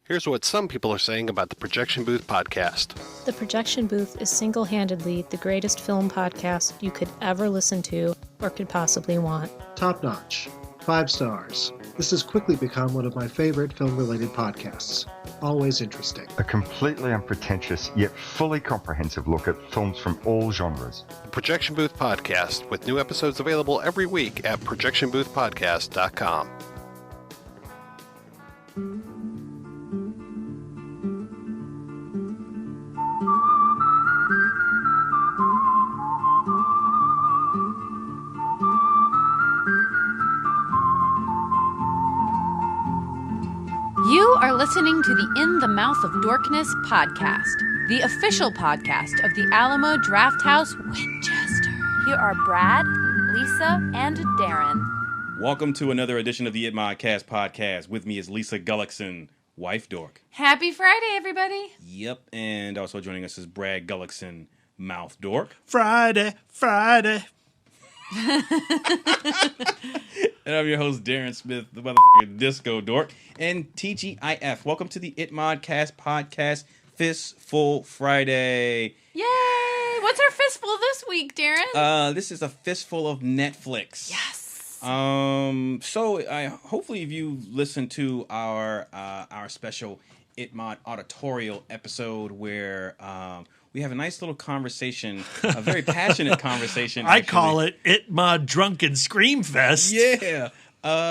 Here's what some people are saying about the Projection Booth podcast. The Projection Booth is single-handedly the greatest film podcast you could ever listen to or could possibly want. Top notch. 5 stars. This has quickly become one of my favorite film-related podcasts. Always interesting. A completely unpretentious yet fully comprehensive look at films from all genres. The Projection Booth podcast, with new episodes available every week at projectionboothpodcast.com. You are listening to the In the Mouth of Dorkness podcast, the official podcast of the Alamo Drafthouse Winchester. Here are Brad, Lisa, and Darren. Welcome to another edition of the ITMODcast podcast. With me is Lisa Gullickson, wife dork. Happy Friday, everybody. Yep, and also joining us is Brad Gullickson, mouth dork. Friday. And I'm your host, Darren Smith, the motherfucking disco dork. And TGIF, welcome to the ITMODcast podcast, Fistful Friday. Yay! What's our fistful this week, Darren? This is a fistful of Netflix. Yes. So hopefully if you listen to our special ITMOD auditorial episode where we have a nice little conversation, a very passionate conversation. I call it ITMOD Drunken Scream Fest. Yeah,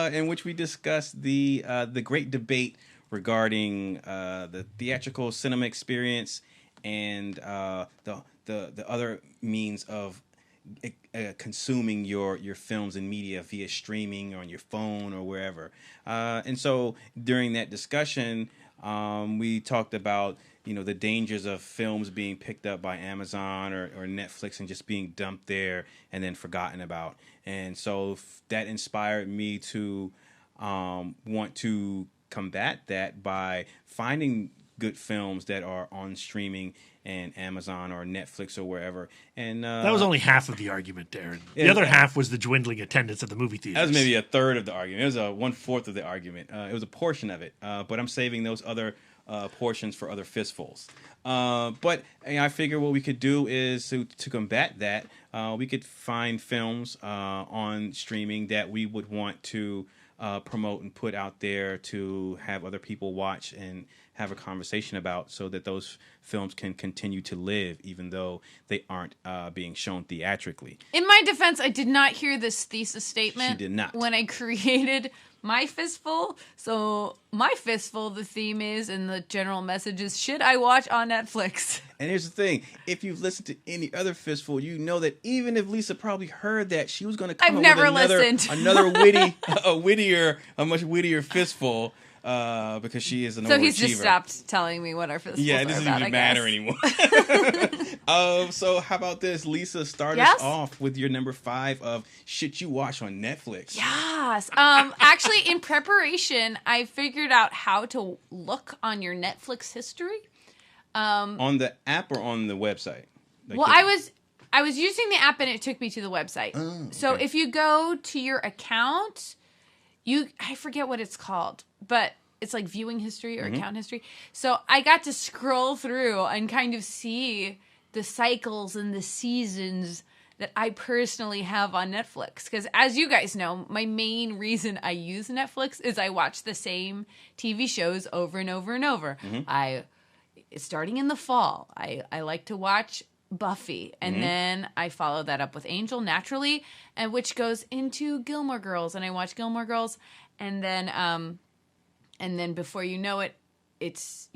in which we discuss the great debate regarding the theatrical cinema experience and the other means of consuming your films and media via streaming or on your phone or wherever. And so during that discussion, we talked about the dangers of films being picked up by Amazon or Netflix and just being dumped there and then forgotten about. And so that inspired me to want to combat that by finding good films that are on streaming and Amazon or Netflix or wherever. And that was only half of the argument, Darren. The other half was the dwindling attendance at the movie theaters. That was maybe a third of the argument. It was a 1/4 of the argument. It was a portion of it, but I'm saving those other portions for other fistfuls. But I figure what we could do is to combat that, we could find films on streaming that we would want to promote and put out there to have other people watch and have a conversation about, so that those films can continue to live even though they aren't being shown theatrically. In my defense, I did not hear this thesis statement. She did not. When I created my fistful. So my fistful, the theme is, and the general message is, should I watch on Netflix? And here's the thing. If you've listened to any other fistful, you know that even if Lisa probably heard that, she was going to come up with a much wittier fistful, because she is an overachiever. So he's just stopped telling me what our fistfuls are about, it doesn't even matter anymore. So how about this? Lisa, start us off with your number 5 of shit you watch on Netflix. Yes. Actually, in preparation, I figured out how to look on your Netflix history. On the app or on the website? I was using the app and it took me to the website. Oh, okay. So if you go to your account, I forget what it's called, but it's like viewing history or account history. So I got to scroll through and kind of see the cycles and the seasons that I personally have on Netflix. Because as you guys know, my main reason I use Netflix is I watch the same TV shows over and over and over. Starting in the fall, I like to watch Buffy, and then I follow that up with Angel naturally, and which goes into Gilmore Girls, and I watch Gilmore Girls, and then before you know it, it's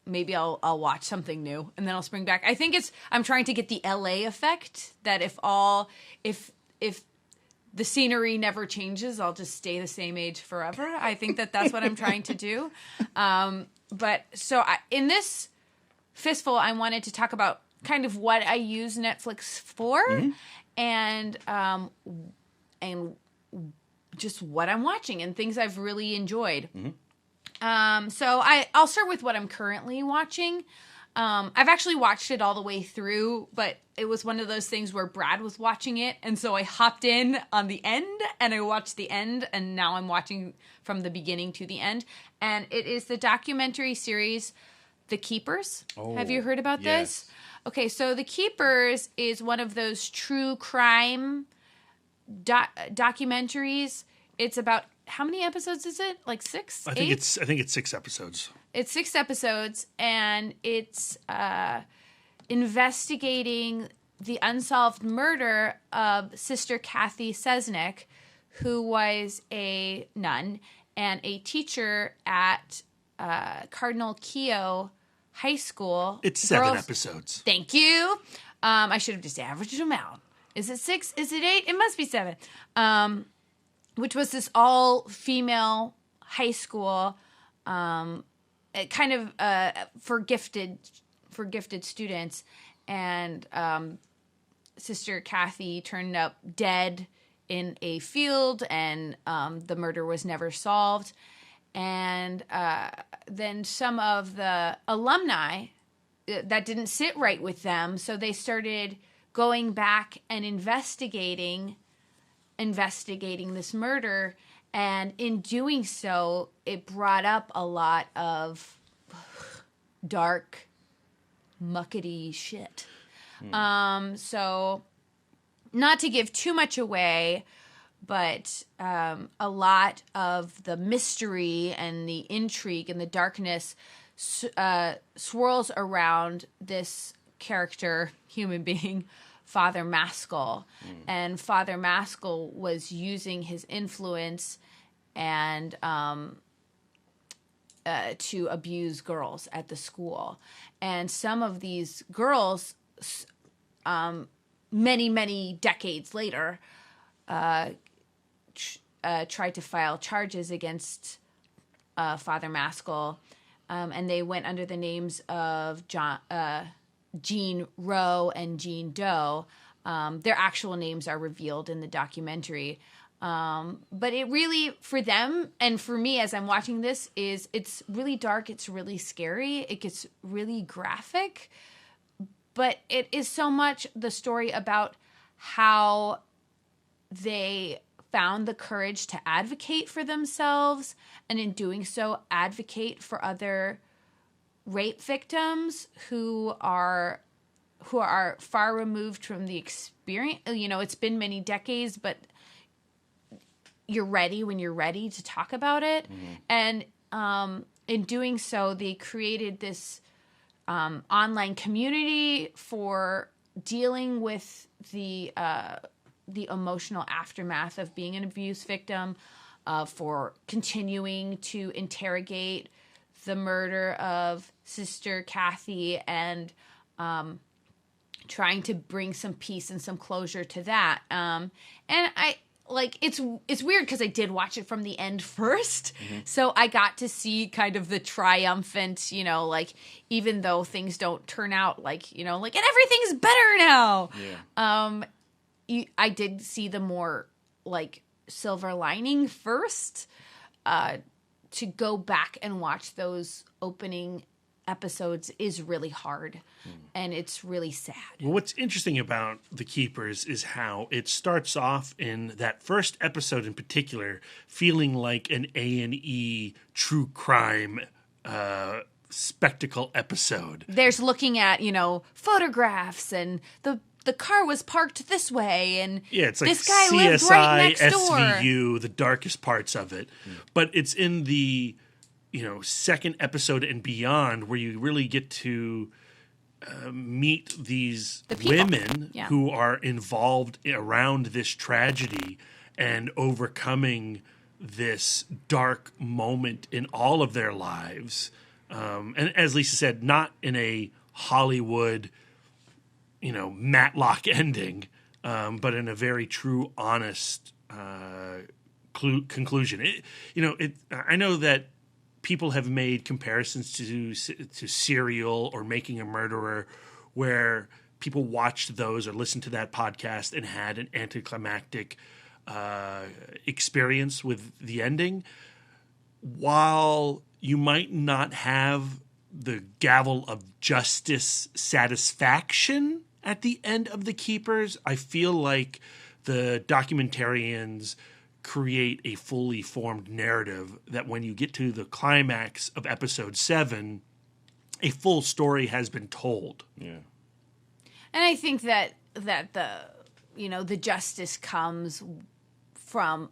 maybe I'll watch something new, and then I'll spring back. I think I'm trying to get the LA effect, that if the scenery never changes, I'll just stay the same age forever. I think that's what I'm trying to do. But so in this fistful, I wanted to talk about kind of what I use Netflix for, and just what I'm watching and things I've really enjoyed. So I'll start with what I'm currently watching. I've actually watched it all the way through, but it was one of those things where Brad was watching it, and so I hopped in on the end, and I watched the end, and now I'm watching from the beginning to the end. And it is the documentary series The Keepers. Have you heard about this? Okay, so The Keepers is one of those true crime documentaries. It's about, how many episodes is it? Like 6? I think it's 6 episodes. It's 6 episodes, and it's investigating the unsolved murder of Sister Kathy Sesnick, who was a nun and a teacher at Cardinal Keough High School. It's 7 episodes. Thank you. I should have just averaged them out. Is it 6? Is it 8? It must be 7. Which was this all-female high school, kind of for gifted students, and Sister Kathy turned up dead in a field, and the murder was never solved. And then some of the alumni, that didn't sit right with them, so they started going back and investigating this murder. And in doing so, it brought up a lot of dark, muckety shit. So, not to give too much away, but a lot of the mystery and the intrigue and the darkness swirls around this character, human being, Father Maskell. And Father Maskell was using his influence and to abuse girls at the school. And some of these girls, many, many decades later, tried to file charges against Father Maskell, and they went under the names of Jean Rowe and Jean Doe. Their actual names are revealed in the documentary. But it really, for them and for me as I'm watching this, it's really dark, it's really scary, it gets really graphic, but it is so much the story about how they found the courage to advocate for themselves, and in doing so advocate for other rape victims who are far removed from the experience. You know, it's been many decades, but you're ready when you're ready to talk about it. And in doing so, they created this online community for dealing with the emotional aftermath of being an abuse victim, for continuing to interrogate the murder of Sister Kathy, and trying to bring some peace and some closure to that. And I it's weird because I did watch it from the end first, so I got to see kind of the triumphant, even though things don't turn out and everything's better now. I did see the more silver lining first. To go back and watch those opening episodes is really hard, and it's really sad. Well, what's interesting about The Keepers is how it starts off in that first episode in particular feeling like an A&E true crime spectacle episode. There's looking at, photographs, and the car was parked this way, and it's like this guy CSI, lived right next door. SVU, the darkest parts of it. But it's in the second episode and beyond where you really get to meet these women who are involved around this tragedy and overcoming this dark moment in all of their lives. And as Lisa said, not in a Hollywood Matlock ending, but in a very true, honest conclusion. I know that people have made comparisons to Serial or Making a Murderer, where people watched those or listened to that podcast and had an anticlimactic experience with the ending. While you might not have the gavel of justice satisfaction at the end of The Keepers. I feel like the documentarians create a fully formed narrative that when you get to the climax of episode 7, a full story has been told. Yeah. And I think that the justice comes from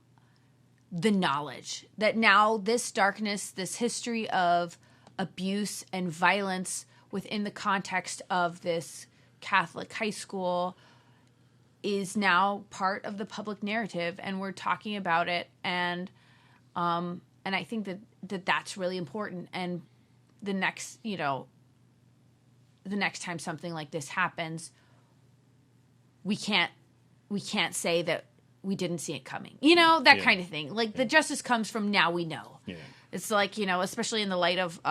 the knowledge that now this darkness, this history of abuse and violence within the context of this Catholic high school is now part of the public narrative, and we're talking about it, and I think that's really important. And the next time something like this happens, we can't say that we didn't see it coming. That kind of thing. Like the justice comes from now we know. Yeah. It's like, especially in the light of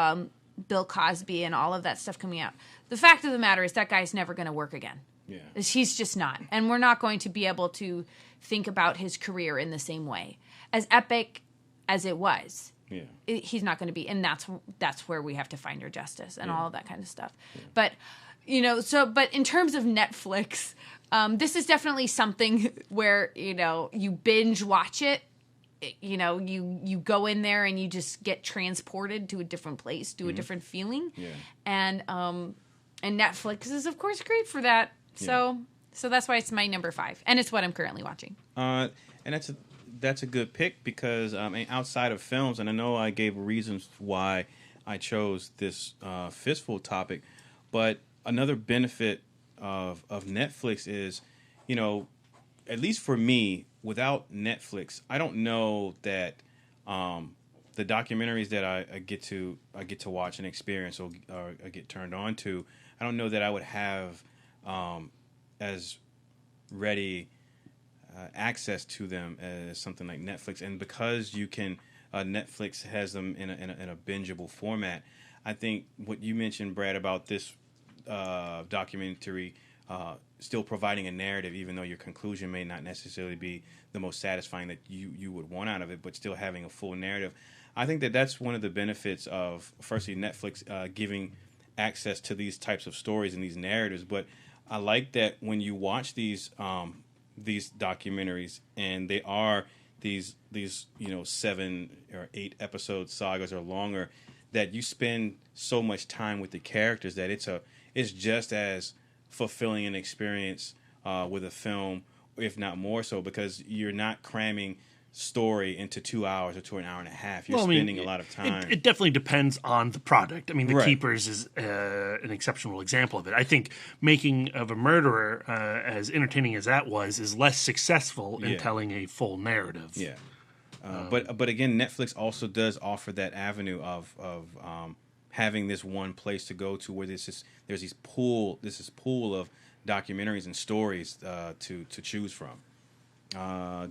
Bill Cosby and all of that stuff coming out. The fact of the matter is that guy's never going to work again. Yeah. He's just not. And we're not going to be able to think about his career in the same way. As epic as it was, he's not going to be. And that's where we have to find our justice and all of that kind of stuff. Yeah. But, but in terms of Netflix, this is definitely something where, you binge watch it. You go in there and you just get transported to a different place, to a different feeling. Yeah. And Netflix is of course great for that. So that's why it's my number 5, and it's what I'm currently watching. And that's a good pick because outside of films, and I know I gave reasons why I chose this Fistful topic, but another benefit of Netflix is, at least for me, without Netflix, I don't know that the documentaries that I get to watch and experience or get turned on to, I don't know that I would have as ready access to them as something like Netflix. And because you can, Netflix has them in a bingeable format. I think what you mentioned, Brad, about this documentary still providing a narrative, even though your conclusion may not necessarily be the most satisfying that you would want out of it, but still having a full narrative. I think that's one of the benefits of, firstly, Netflix giving access to these types of stories and these narratives. But I like that when you watch these documentaries, and they are these 7 or 8 episode sagas or longer, that you spend so much time with the characters that it's just as fulfilling an experience with a film, if not more so, because you're not cramming story into 2 hours or to an hour and a half. You're spending a lot of time. It definitely depends on the product. I mean, The Right. Keepers is an exceptional example of it. I think Making of a Murderer, as entertaining as that was, is less successful in telling a full narrative. Yeah. But again, Netflix also does offer that avenue of having this one place to go to where there's this pool of documentaries and stories to choose from.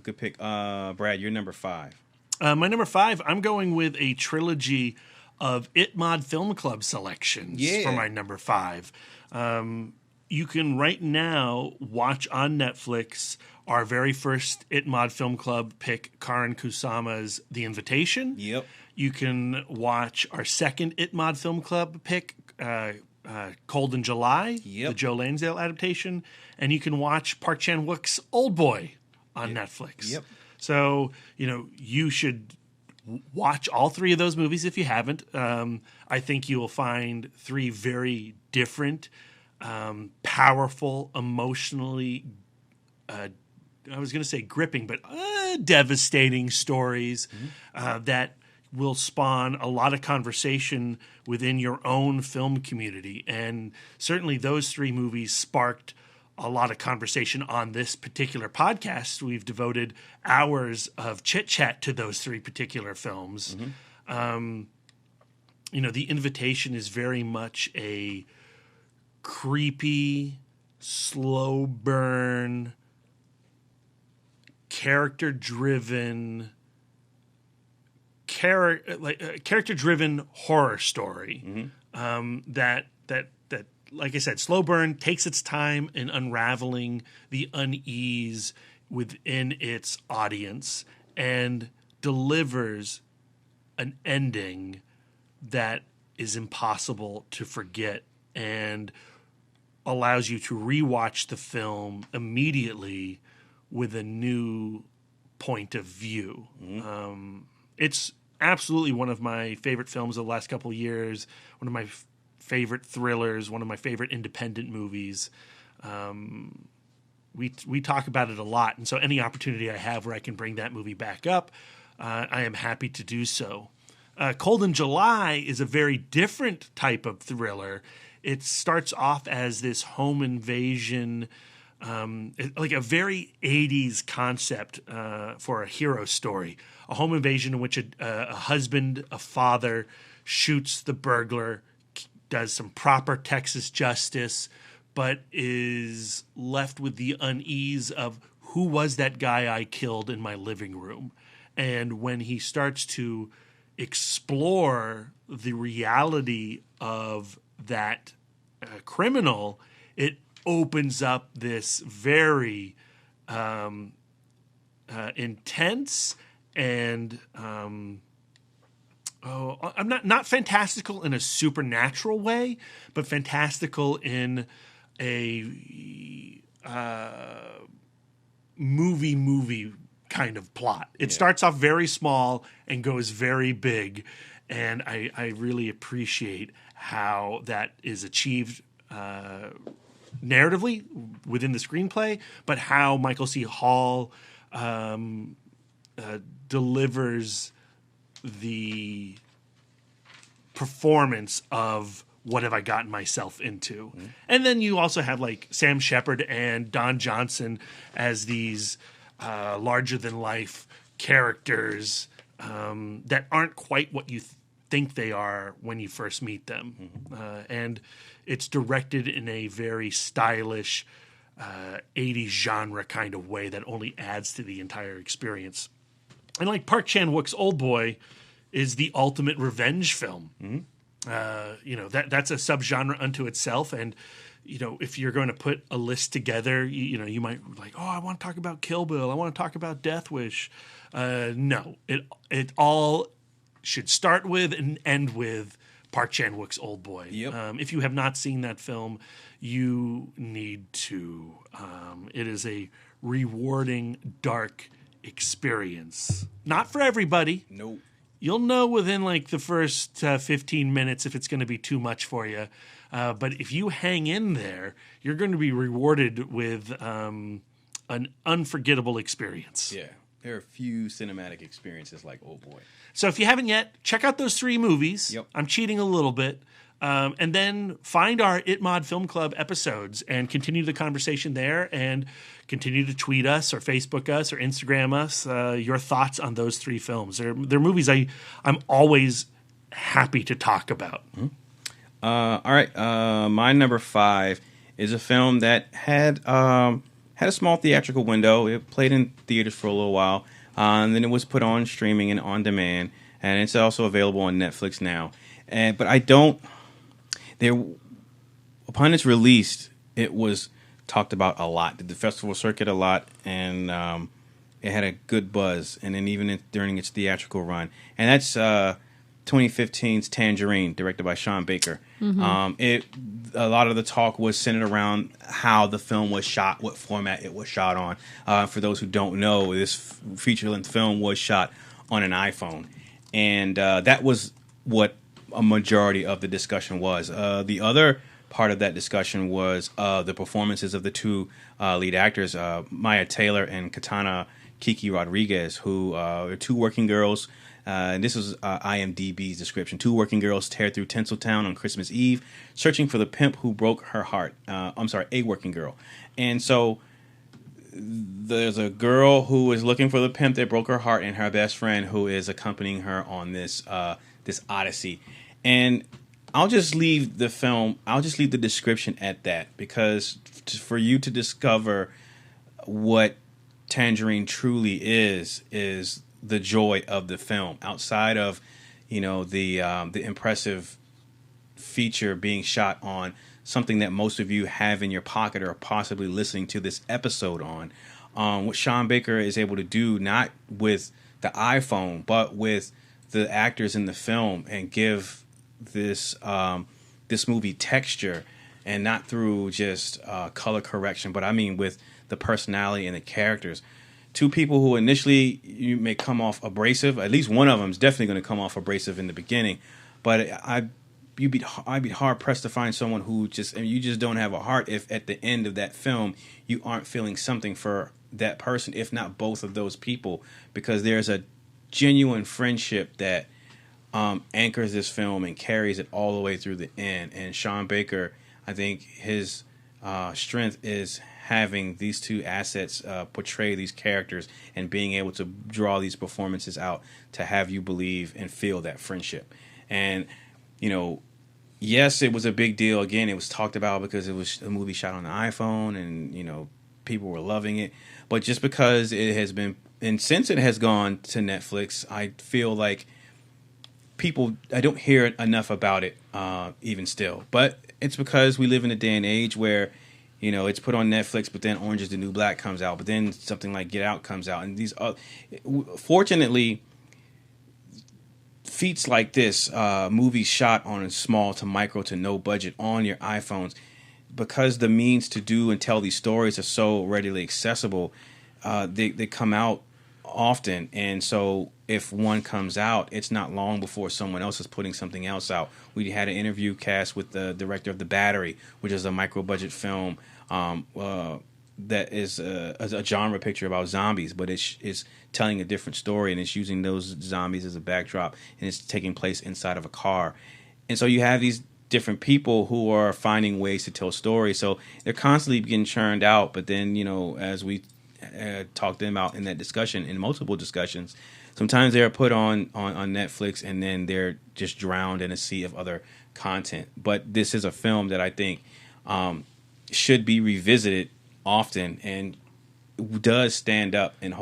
Good pick. Brad, you're number 5. My number 5, I'm going with a trilogy of ITMOD Film Club selections for my number 5. You can right now watch on Netflix our very first ITMOD Film Club pick, Karin Kusama's The Invitation. Yep. You can watch our second ITMOD Film Club pick, Cold in July, the Joe Lansdale adaptation. And you can watch Park Chan-wook's Old Boy on Netflix. Yep. So, you should watch all 3 of those movies if you haven't. I think you will find 3 very different, powerful, emotionally, I was going to say gripping, but devastating stories that will spawn a lot of conversation within your own film community. And certainly those 3 movies sparked a lot of conversation on this particular podcast. We've devoted hours of chit-chat to those 3 particular films. Mm-hmm. The Invitation is very much a creepy, slow burn, character-driven horror story. Mm-hmm. That like I said, slow burn, takes its time in unraveling the unease within its audience and delivers an ending that is impossible to forget and allows you to rewatch the film immediately with a new point of view. It's absolutely one of my favorite films of the last couple of years, one of my favorite thrillers, one of my favorite independent movies. We talk about it a lot, and so any opportunity I have where I can bring that movie back up, I am happy to do so. Cold in July is a very different type of thriller. It starts off as this home invasion, like a very 80s concept for a hero story. A home invasion in which a husband, a father, shoots the burglar, does some proper Texas justice, but is left with the unease of who was that guy I killed in my living room. And when he starts to explore the reality of that criminal, it opens up this very intense and I'm not fantastical in a supernatural way, but fantastical in a movie kind of plot. It starts off very small and goes very big, and I really appreciate how that is achieved narratively within the screenplay, but how Michael C. Hall delivers the performance of what have I gotten myself into. And then you also have like Sam Shepard and Don Johnson as these larger than life characters that aren't quite what you think they are when you first meet them. And it's directed in a very stylish 80s genre kind of way that only adds to the entire experience. And like Park Chan-wook's Old Boy is the ultimate revenge film. That's a subgenre unto itself. And, if you're going to put a list together, you might like, oh, I want to talk about Kill Bill. I want to talk about Death Wish. No, it all should start with and end with Park Chan-wook's Old Boy. If you have not seen that film, you need to. It is a rewarding, dark experience. Not for everybody. Nope. You'll know within like the first 15 minutes if it's going to be too much for you. But if you hang in there, you're going to be rewarded with an unforgettable experience. Yeah. There are a few cinematic experiences like Old Boy. So if you haven't yet, check out those 3 movies. Yep. I'm cheating a little bit. And then find our ITMOD Film Club episodes and continue the conversation there, and continue to tweet us or Facebook us or Instagram us your thoughts on those 3 films. They're movies I'm always happy to talk about. All right. My number 5 is a film that had a small theatrical window. It played in theaters for a little while, and then it was put on streaming and on demand, and it's also available on Netflix now. Upon its release, it was talked about a lot. Did the festival circuit a lot, and it had a good buzz. And then even during its theatrical run, and that's 2015's Tangerine, directed by Sean Baker. A lot of the talk was centered around how the film was shot, what format it was shot on. For those who don't know, this feature-length film was shot on an iPhone, and that was what a majority of the discussion was. The other part of that discussion was the performances of the 2 lead actors, Maya Taylor and Katana Kiki Rodriguez, who are 2 working girls. And this was IMDb's description. 2 working girls tear through Tinseltown on Christmas Eve, searching for the pimp who broke her heart. A working girl. And so there's a girl who is looking for the pimp that broke her heart, and her best friend who is accompanying her on this odyssey. And I'll just leave the description at that, because for you to discover what Tangerine truly is the joy of the film, outside of the impressive feature being shot on something that most of you have in your pocket or possibly listening to this episode on. What Sean Baker is able to do, not with the iPhone, but with the actors in the film, and give this movie texture, and not through just color correction, but I mean with the personality and the characters. Two people who initially you may come off abrasive. At least one of them is definitely going to come off abrasive in the beginning, but I'd be hard pressed to find someone who you just don't have a heart if at the end of that film you aren't feeling something for that person, if not both of those people, because there's a genuine friendship that anchors this film and carries it all the way through the end. And Sean Baker, I think his strength is having these two assets portray these characters and being able to draw these performances out to have you believe and feel that friendship. And, yes, it was a big deal. Again, it was talked about because it was a movie shot on the iPhone and, people were loving it. But just because it has been, and since it has gone to Netflix, I feel like I don't hear enough about it even still. But it's because we live in a day and age where, it's put on Netflix, but then Orange is the New Black comes out, but then something like Get Out comes out. And fortunately, feats like this, movies shot on a small to micro to no budget on your iPhones, because the means to do and tell these stories are so readily accessible, they come out often. And so if one comes out, it's not long before someone else is putting something else out. We had an interview cast with the director of The Battery, which is a micro budget film that is a genre picture about zombies, but it's telling a different story, and it's using those zombies as a backdrop, and it's taking place inside of a car. And so you have these different people who are finding ways to tell stories. So they're constantly getting churned out. But then, as we talked them out in that discussion, in multiple discussions, sometimes they're put on Netflix and then they're just drowned in a sea of other content. But this is a film that I think should be revisited often and does stand up in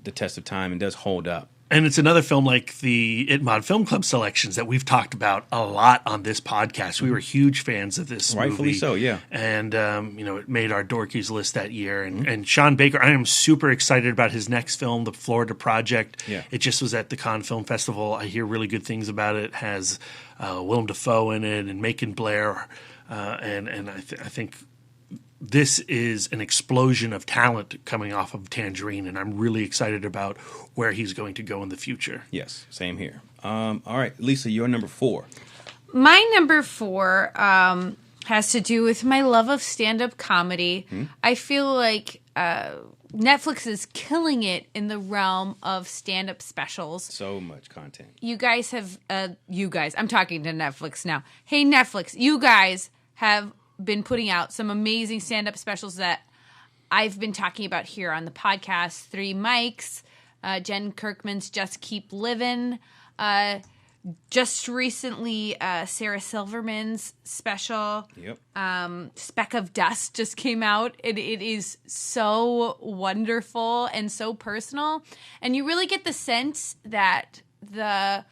the test of time and does hold up. And it's another film like the ITMOD Film Club selections that we've talked about a lot on this podcast. We were huge fans of this movie. Rightfully so, yeah. And, it made our Dorkies list that year. And Sean Baker, I am super excited about his next film, The Florida Project. Yeah. It just was at the Cannes Film Festival. I hear really good things about it. It has Willem Dafoe in it and Macon Blair. And I think this is an explosion of talent coming off of Tangerine, and I'm really excited about where he's going to go in the future. Yes, same here. All right, Lisa, you're number 4. My number 4 has to do with my love of stand-up comedy. I feel like Netflix is killing it in the realm of stand-up specials. So much content. You guys have, I'm talking to Netflix now. Hey, Netflix, you guys have been putting out some amazing stand-up specials that I've been talking about here on the podcast. 3 Mics, Jen Kirkman's Just Keep Livin', just recently Sarah Silverman's special. Yep. Speck of Dust just came out. It is so wonderful and so personal, and you really get the sense that the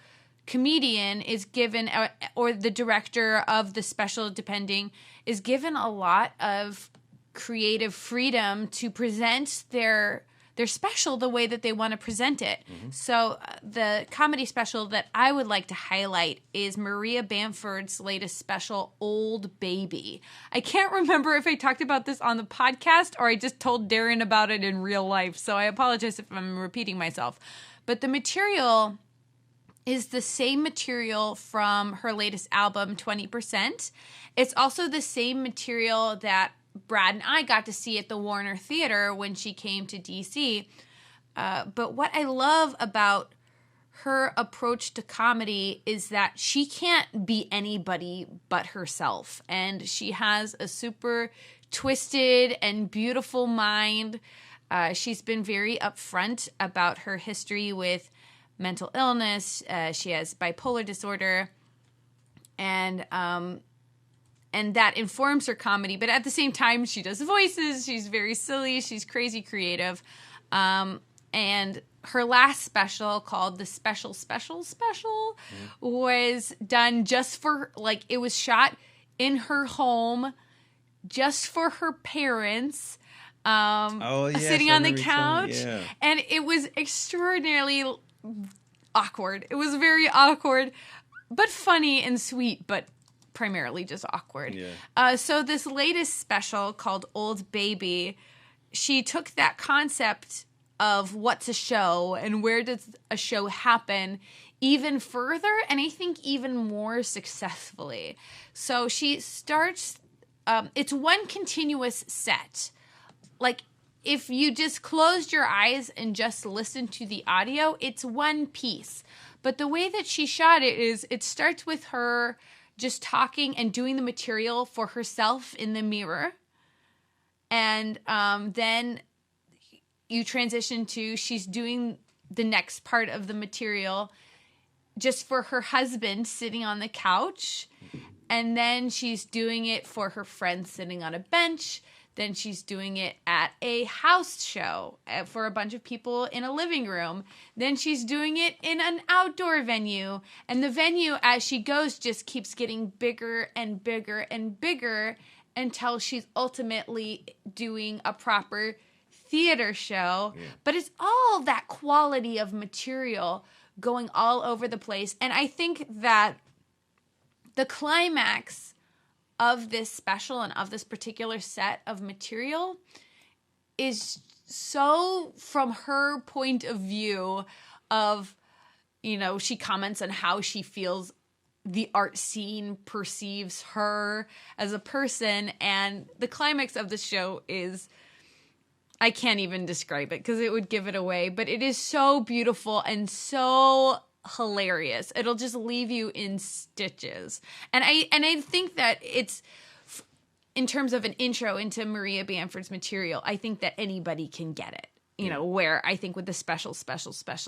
comedian is given, or the director of the special, depending, is given a lot of creative freedom to present their special the way that they want to present it. So the comedy special that I would like to highlight is Maria Bamford's latest special, Old Baby. I can't remember if I talked about this on the podcast or I just told Darren about it in real life, so I apologize if I'm repeating myself. But the material is the same material from her latest album, 20%. It's also the same material that Brad and I got to see at the Warner Theater when she came to DC. But what I love about her approach to comedy is that she can't be anybody but herself. And she has a super twisted and beautiful mind. She's been very upfront about her history with mental illness. She has bipolar disorder, and that informs her comedy. But at the same time, she does voices. She's very silly. She's crazy creative. And her last special, called The Special was done just for, it was shot in her home just for her parents. Sitting on the couch. Yeah. And it was extraordinarily awkward. It was very awkward, but funny and sweet, but primarily just awkward. Yeah. So this latest special called Old Baby, she took that concept of what's a show and where does a show happen even further, and I think even more successfully. So she starts, it's one continuous set. Like, if you just closed your eyes and just listened to the audio, it's one piece. But the way that she shot it is, it starts with her just talking and doing the material for herself in the mirror. And then you transition to she's doing the next part of the material just for her husband sitting on the couch. And then she's doing it for her friend sitting on a bench. Then she's doing it at a house show for a bunch of people in a living room. Then she's doing it in an outdoor venue. And the venue, as she goes, just keeps getting bigger and bigger and bigger until she's ultimately doing a proper theater show. Yeah. But it's all that quality of material going all over the place. And I think that the climax of this special and of this particular set of material is so from her point of view of, you know, she comments on how she feels the art scene perceives her as a person. And the climax of the show is, I can't even describe it because it would give it away, but it is so beautiful and so hilarious. It'll just leave you in stitches. And I think that it's, in terms of an intro into Maria Bamford's material, I think that anybody can get it. You know, where I think with the special,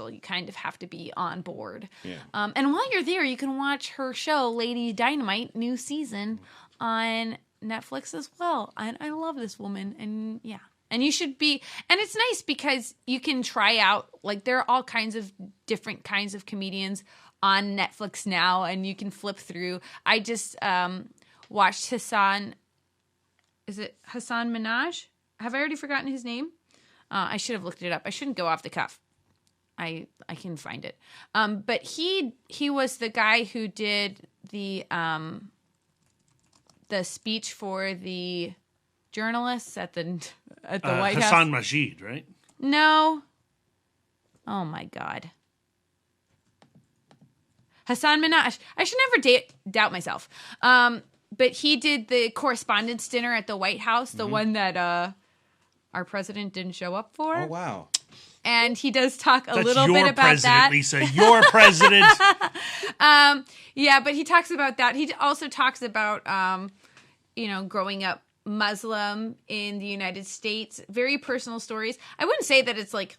you kind of have to be on board. Yeah. And while you're there, you can watch her show, Lady Dynamite, new season on Netflix as well. And I love this woman. And yeah. And you should be, and it's nice because you can try out, like, there are all kinds of different kinds of comedians on Netflix now, and you can flip through. I just watched Hassan, is it Hassan Minhaj? Have I already forgotten his name? I should have looked it up. I shouldn't go off the cuff. I can find it. But he was the guy who did the speech for the journalists at the White House. Hassan Majid, right? No. Oh my God. Hassan Minhaj. I should never doubt myself. But he did the correspondence dinner at the White House, the one that our president didn't show up for. Oh, wow. And he does talk a That's little bit about president, that. Lisa, your president. Yeah, but he talks about that. He also talks about, growing up Muslim in the United States. Very personal stories. I wouldn't say that it's like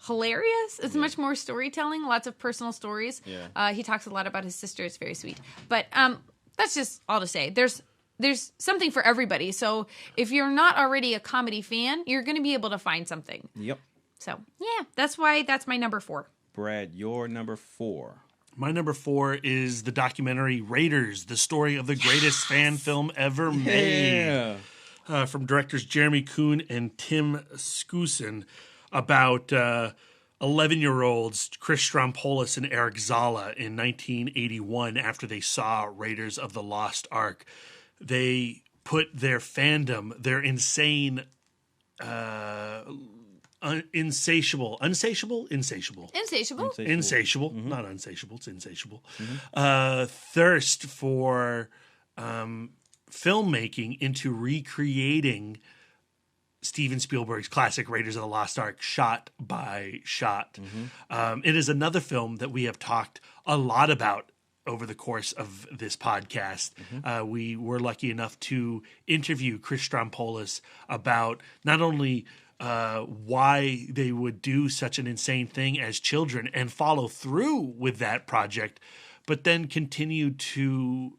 hilarious. It's much more storytelling. Lots of personal stories. Yeah. He talks a lot about his sister. It's very sweet. But that's just all to say. There's something for everybody. So if you're not already a comedy fan, you're going to be able to find something. Yep. So, yeah, that's my number 4. Brad, your number 4. My number 4 is the documentary Raiders, the story of the greatest fan film ever made. Yeah. From directors Jeremy Kuhn and Tim Skusen, about 11-year-olds Chris Strompoulos and Eric Zala in 1981 after they saw Raiders of the Lost Ark. They put their fandom, their insane, insatiable, not unsatiable, it's insatiable, thirst for filmmaking into recreating Steven Spielberg's classic Raiders of the Lost Ark shot by shot. It is another film that we have talked a lot about over the course of this podcast. We were lucky enough to interview Chris Strompoulos about not only why they would do such an insane thing as children and follow through with that project, but then continue to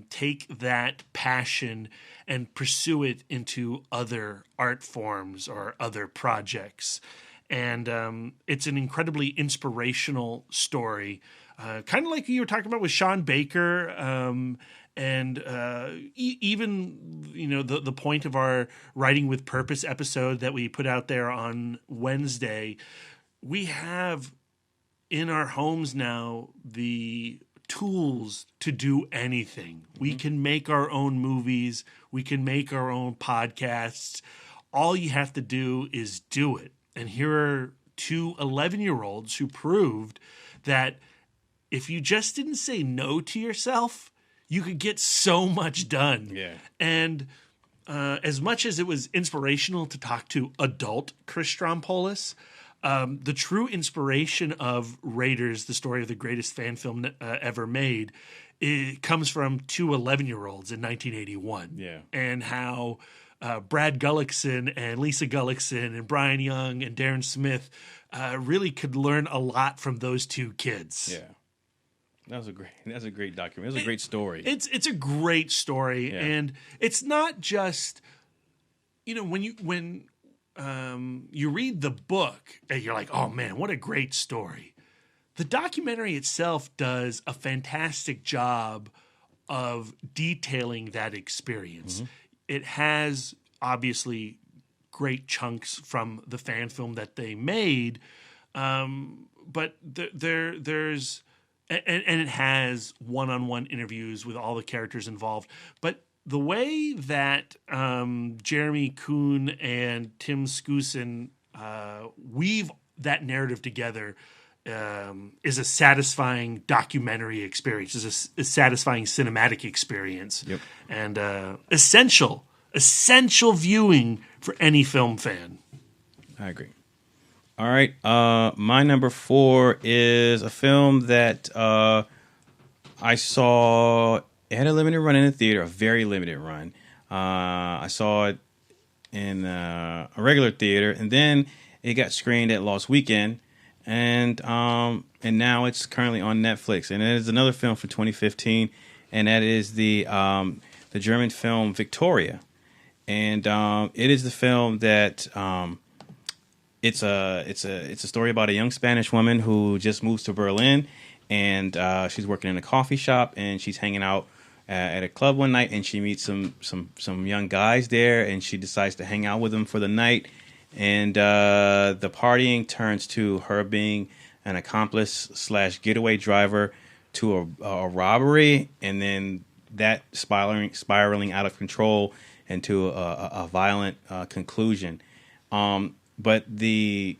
take that passion and pursue it into other art forms or other projects. And it's an incredibly inspirational story, kind of like you were talking about with Sean Baker, and even, the point of our Writing with Purpose episode that we put out there on Wednesday. We have in our homes now the tools to do anything. We can make our own movies. We can make our own podcasts. All you have to do is do it. And here are two 11-year-olds who proved that if you just didn't say no to yourself, you could get so much done. Yeah. And as much as it was inspirational to talk to adult Chris Strompoulos, the true inspiration of Raiders, the story of the greatest fan film ever made, it comes from two 11-year-olds in 1981. Yeah. And how Brad Gullickson and Lisa Gullickson and Brian Young and Darren Smith really could learn a lot from those two kids. Yeah. That's a great document. It was a great story. It's a great story, and it's not just, you know, when you read the book and you're like, oh man, what a great story. The documentary itself does a fantastic job of detailing that experience. It has obviously great chunks from the fan film that they made, but there's and it has one-on-one interviews with all the characters involved. But the way that Jeremy Kuhn and Tim Skusen weave that narrative together is a satisfying documentary experience, is a satisfying cinematic experience, and essential viewing for any film fan. I agree. All right, my number 4 is a film that I saw. It had a limited run in the theater, a very limited run. I saw it in a regular theater, and then it got screened at Lost Weekend, and now it's currently on Netflix. And it is another film from 2015, and that is the German film Victoria. And it is the film that it's a story about a young Spanish woman who just moves to Berlin, and she's working in a coffee shop, and she's hanging out at a club one night, and she meets some young guys there, and she decides to hang out with them for the night. And the partying turns to her being an accomplice / getaway driver to a robbery, and then that spiraling out of control into a violent conclusion. But the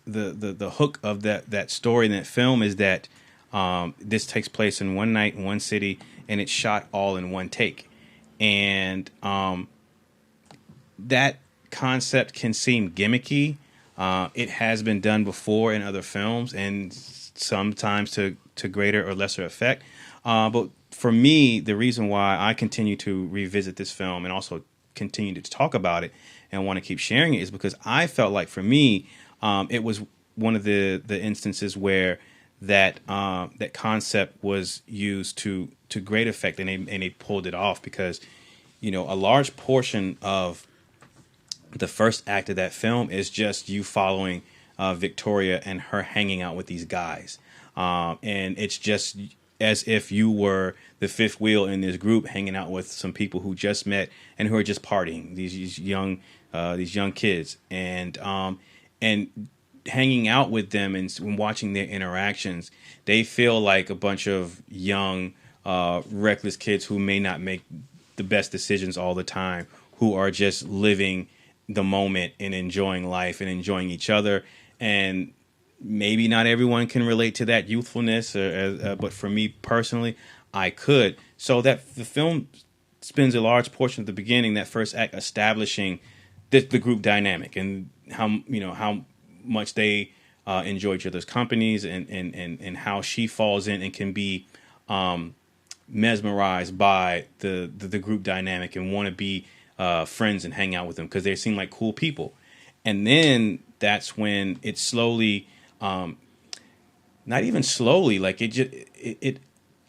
hook of that story and that film is that this takes place in one night in one city, and it's shot all in one take. And that concept can seem gimmicky. It has been done before in other films, and sometimes to greater or lesser effect. But for me, the reason why I continue to revisit this film and also continue to talk about it and want to keep sharing it is because I felt like, for me, it was one of the instances where that concept was used to great effect, and they pulled it off, because, you know, a large portion of the first act of that film is just you following Victoria and her hanging out with these guys, and it's just as if you were the fifth wheel in this group, hanging out with some people who just met and who are just partying, these young kids, and hanging out with them and watching their interactions. They feel like a bunch of young, reckless kids who may not make the best decisions all the time, who are just living the moment and enjoying life and enjoying each other. And maybe not everyone can relate to that youthfulness, but for me personally, I could. So that the film spends a large portion of the beginning, that first act, establishing the group dynamic and how much they enjoy each other's companies, and how she falls in and can be mesmerized by the group dynamic and want to be friends and hang out with them because they seem like cool people. And then that's when it slowly, not even slowly, like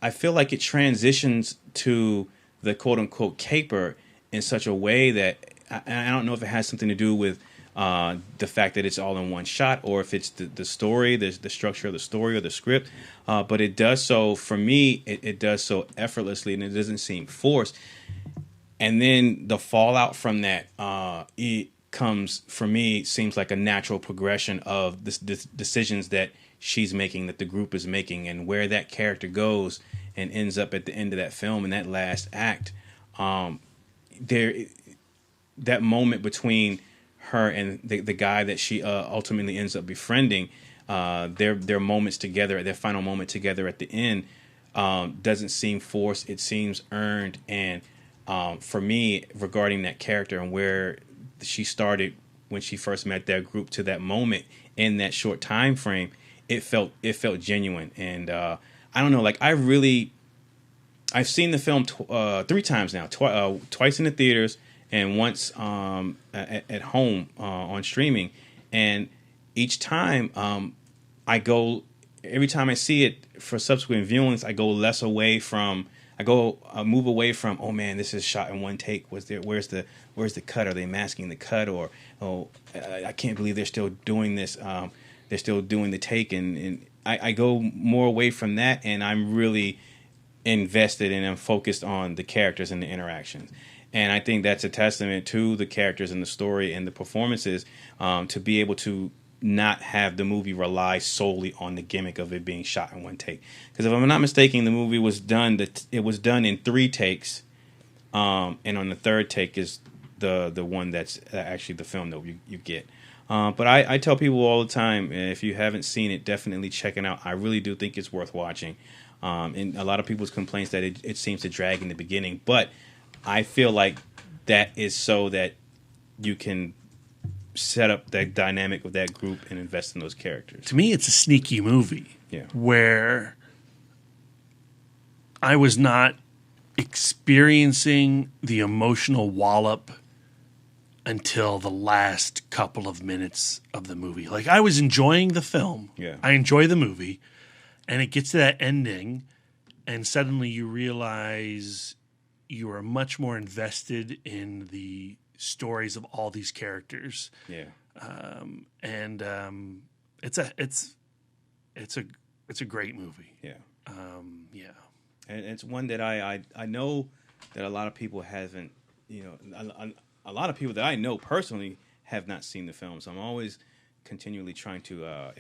I feel like it transitions to the quote unquote caper in such a way that I don't know if it has something to do with the fact that it's all in one shot, or if it's the story, the structure of the story or the script. But it does so, for me, it does so effortlessly, and it doesn't seem forced. And then the fallout from that, it comes, for me, seems like a natural progression of the decisions that she's making, that the group is making, and where that character goes and ends up at the end of that film in that last act. That moment between her and the guy that she ultimately ends up befriending, their moments together, their final moment together at the end, doesn't seem forced. It seems earned. And for me, regarding that character and where she started when she first met that group to that moment in that short time frame, it felt genuine. And I don't know, like I've seen the film 3 times now, twice in the theaters and once at home on streaming. And each time every time I see it for subsequent viewings, I move away from, oh man, this is shot in one take. Where's the cut? Are they masking the cut? Or, oh, I can't believe they're still doing this. They're still doing the take. And I go more away from that, and I'm really invested and I'm focused on the characters and the interactions. And I think that's a testament to the characters and the story and the performances, to be able to not have the movie rely solely on the gimmick of it being shot in one take. Because if I'm not mistaken, the movie was done in 3 takes, and on the 3rd take is the one that's actually the film that you get. But I tell people all the time, if you haven't seen it, definitely check it out. I really do think it's worth watching. And a lot of people's complaints that it seems to drag in the beginning, but I feel like that is so that you can set up that dynamic with that group and invest in those characters. To me, it's a sneaky movie. Yeah. Where I was not experiencing the emotional wallop until the last couple of minutes of the movie. Like, I was enjoying the film. Yeah. I enjoy the movie. And it gets to that ending, and suddenly you realize you are much more invested in the stories of all these characters. Yeah. It's a great movie. Yeah. Yeah. And it's one that I know that a lot of people haven't, a lot of people that I know personally have not seen the film. So I'm always continually trying to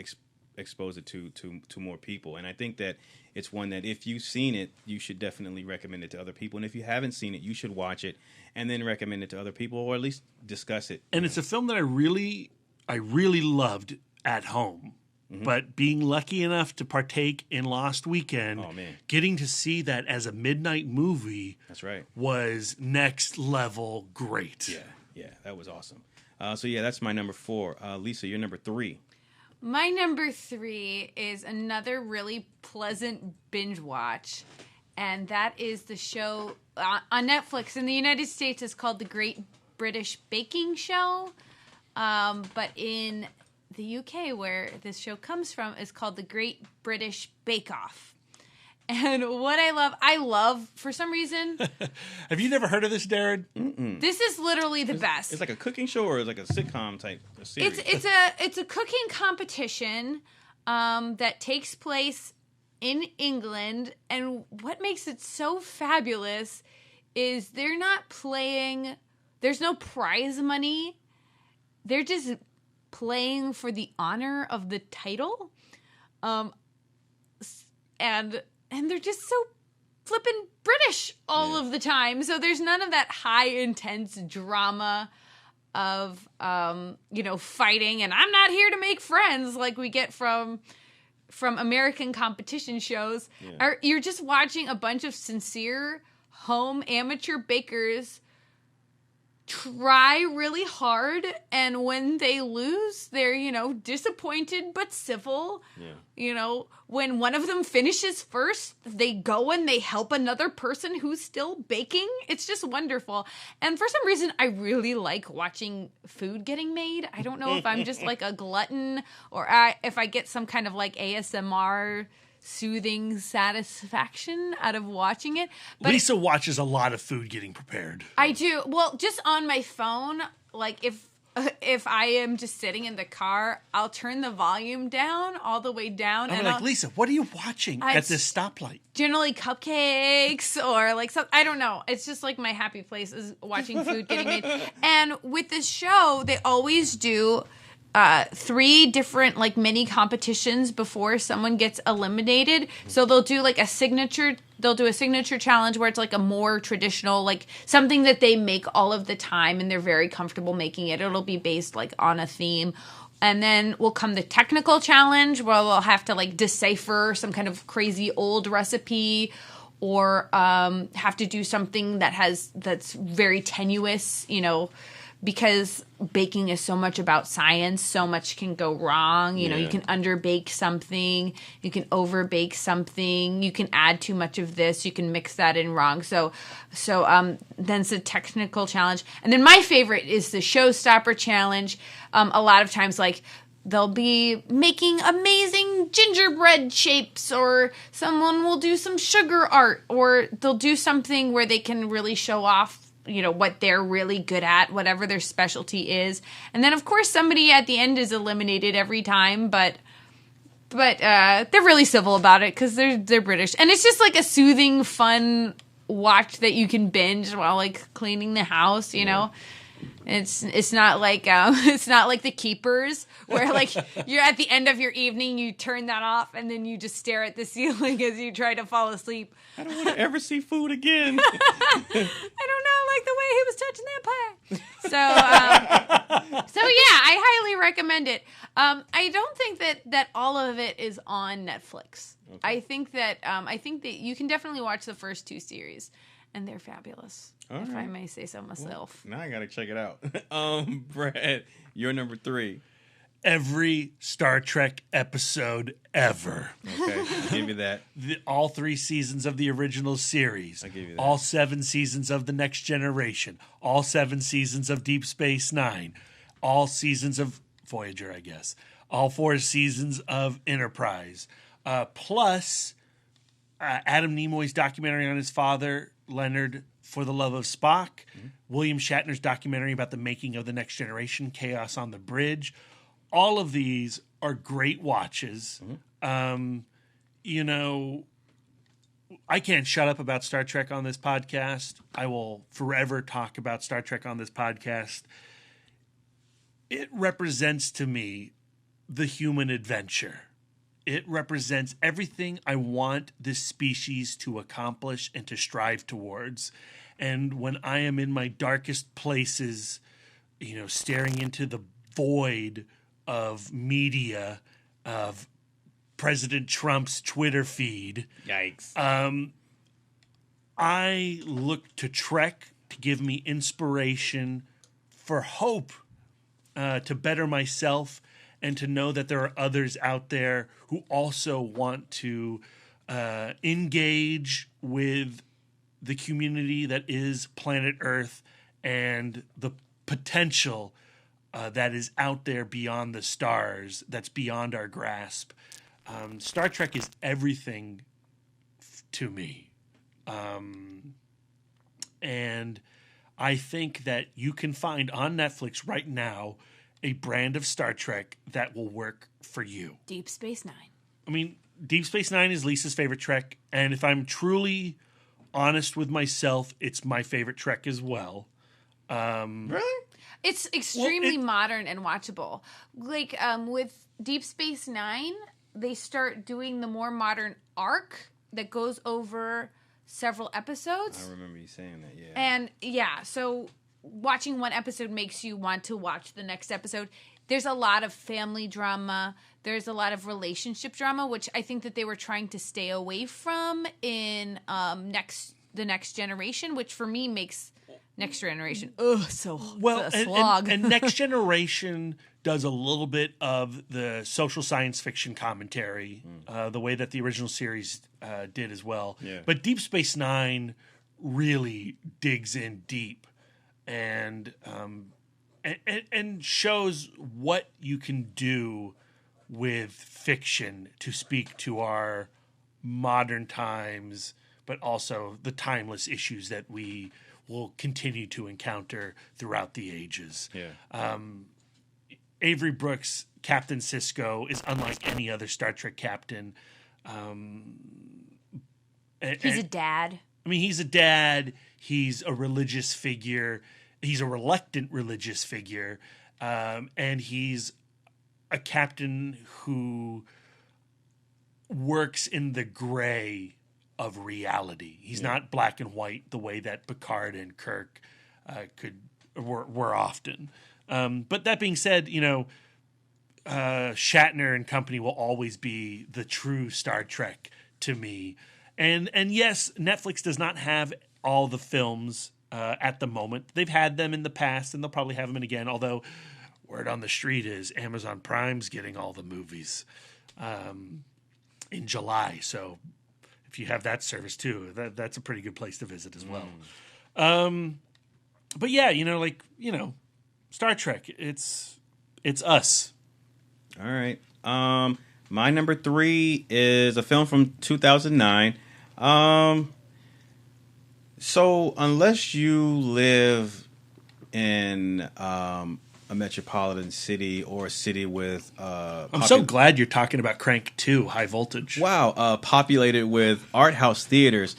expose it to more people. And I think that it's one that if you've seen it, you should definitely recommend it to other people. And if you haven't seen it, you should watch it and then recommend it to other people, or at least discuss it. And it's a film that I really loved at home. Mm-hmm. But being lucky enough to partake in Lost Weekend, getting to see that as a midnight movie, that's right, was next level great. Yeah, that was awesome. So that's my number 4. Lisa, you're number 3. My number 3 is another really pleasant binge watch, and that is the show on Netflix. In the United States, it's called The Great British Baking Show, but in the UK, where this show comes from, is called The Great British Bake Off. And what I love, for some reason... Have you never heard of this, Darren? Mm-mm. This is literally the best. It's like a cooking show, or it's like a sitcom type of series? It's a cooking competition that takes place in England. And what makes it so fabulous is they're not playing... There's no prize money. They're just playing for the honor of the title. And they're just so flippin' British all of the time. So there's none of that high, intense drama of, fighting. And I'm not here to make friends like we get from American competition shows. Yeah. You're just watching a bunch of sincere home amateur bakers try really hard, and when they lose, they're, disappointed but civil. Yeah. When one of them finishes first, they go and they help another person who's still baking. It's just wonderful. And for some reason, I really like watching food getting made. I don't know if I'm just like a glutton, or if I get some kind of like ASMR soothing satisfaction out of watching it. But Lisa watches a lot of food getting prepared. I do. Well, just on my phone, like if I am just sitting in the car, I'll turn the volume down, all the way down. I'm like, Lisa, what are you watching at this stoplight? Generally cupcakes or like some, I don't know. It's just like my happy place is watching food getting made. And with this show, they always do 3 different like mini competitions before someone gets eliminated. So they'll do like a signature challenge where it's like a more traditional, like something that they make all of the time and they're very comfortable making it. It'll be based like on a theme. And then will come the technical challenge where they'll have to like decipher some kind of crazy old recipe, or have to do something that's very tenuous, because baking is so much about science, so much can go wrong. You can underbake something, you can overbake something, you can add too much of this, you can mix that in wrong. So then it's a technical challenge. And then my favorite is the showstopper challenge. A lot of times, like, they'll be making amazing gingerbread shapes, or someone will do some sugar art, or they'll do something where they can really show off what they're really good at, whatever their specialty is. And then, of course, somebody at the end is eliminated every time, but they're really civil about it because they're British. And it's just like a soothing, fun watch that you can binge while like cleaning the house, It's not like The Keepers, where like you're at the end of your evening, you turn that off and then you just stare at the ceiling as you try to fall asleep. I don't want to ever see food again. I don't know, like the way he was touching that pie. So yeah, I highly recommend it. I don't think that all of it is on Netflix. Okay. I think that you can definitely watch the first 2 series, and they're fabulous. All if right. I may say so myself. Well, now I gotta check it out. Brad, you're number 3. Every Star Trek episode ever. Okay, I'll give you that. All 3 seasons of the original series. I'll give you that. All 7 seasons of The Next Generation. All 7 seasons of Deep Space Nine. All seasons of Voyager, I guess. All 4 seasons of Enterprise. Plus, Adam Nimoy's documentary on his father, Leonard, For the Love of Spock. Mm-hmm. William Shatner's documentary about the making of The Next Generation, Chaos on the Bridge. All of these are great watches. Mm-hmm. I can't shut up about Star Trek on this podcast. I will forever talk about Star Trek on this podcast. It represents to me the human adventure. It represents everything I want this species to accomplish and to strive towards. And when I am in my darkest places, staring into the void of media, of President Trump's Twitter feed. Yikes. I look to Trek to give me inspiration for hope, to better myself, and to know that there are others out there who also want to engage with the community that is planet Earth and the potential that is out there beyond the stars, that's beyond our grasp. Star Trek is everything to me. And I think that you can find on Netflix right now a brand of Star Trek that will work for you. Deep Space Nine. I mean, Deep Space Nine is Lisa's favorite Trek, and if I'm truly honest with myself, it's my favorite Trek as well. Really? It's extremely modern and watchable. Like, with Deep Space Nine, they start doing the more modern arc that goes over several episodes. I remember you saying that, yeah. And, so watching one episode makes you want to watch the next episode. There's a lot of family drama. There's a lot of relationship drama, which I think that they were trying to stay away from in the Next Generation, which for me makes Next Generation a slog. And Next Generation does a little bit of the social science fiction commentary, the way that the original series did as well. Yeah. But Deep Space Nine really digs in deep and shows what you can do with fiction to speak to our modern times, but also the timeless issues that we will continue to encounter throughout the ages. Yeah. Avery Brooks, Captain Sisko, is unlike any other Star Trek captain. He's a dad. I mean, he's a dad. He's a religious figure. He's a reluctant religious figure. And he's a captain who works in the gray of reality. He's not black and white the way that Picard and Kirk were often. But that being said, Shatner and company will always be the true Star Trek to me. And yes, Netflix does not have all the films at the moment. They've had them in the past, and they'll probably have them again, although word on the street is Amazon Prime's getting all the movies in July. So if you have that service too, that's a pretty good place to visit as well. But yeah, Star Trek, it's us. All right. My number 3 is a film from 2009. So unless you live in a metropolitan city or a city with I'm so glad you're talking about Crank 2, High Voltage. Wow, populated with art house theaters.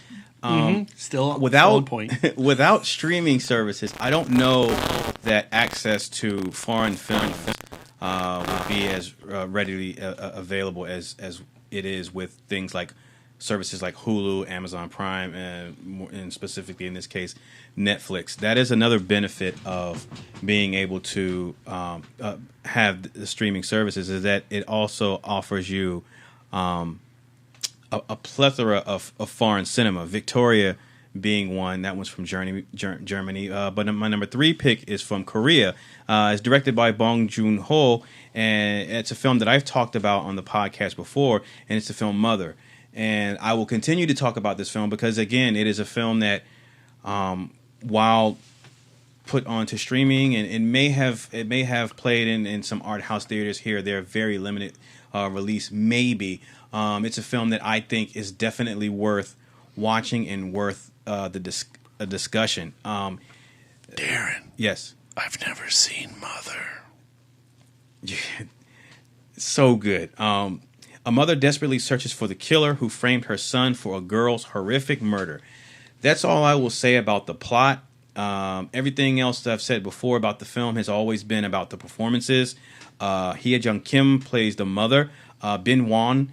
Still without on point. Without streaming services, I don't know that access to foreign films would be as readily available as it is with things like services like Hulu, Amazon Prime, and specifically in this case, Netflix. That is another benefit of being able to have the streaming services, is that it also offers you a plethora of foreign cinema. Victoria being one. That one's from Germany. But my number 3 pick is from Korea. It's directed by Bong Joon-ho, and it's a film that I've talked about on the podcast before, and it's the film Mother. And I will continue to talk about this film because, again, it is a film that, while put onto streaming, and it may have played in some art house theaters here or there, very limited release, maybe. It's a film that I think is definitely worth watching and worth a discussion. Darren. Yes. I've never seen Mother. So good. A mother desperately searches for the killer who framed her son for a girl's horrific murder. That's all I will say about the plot. Everything else that I've said before about the film has always been about the performances. Hye Jung Kim plays the mother. Bin Won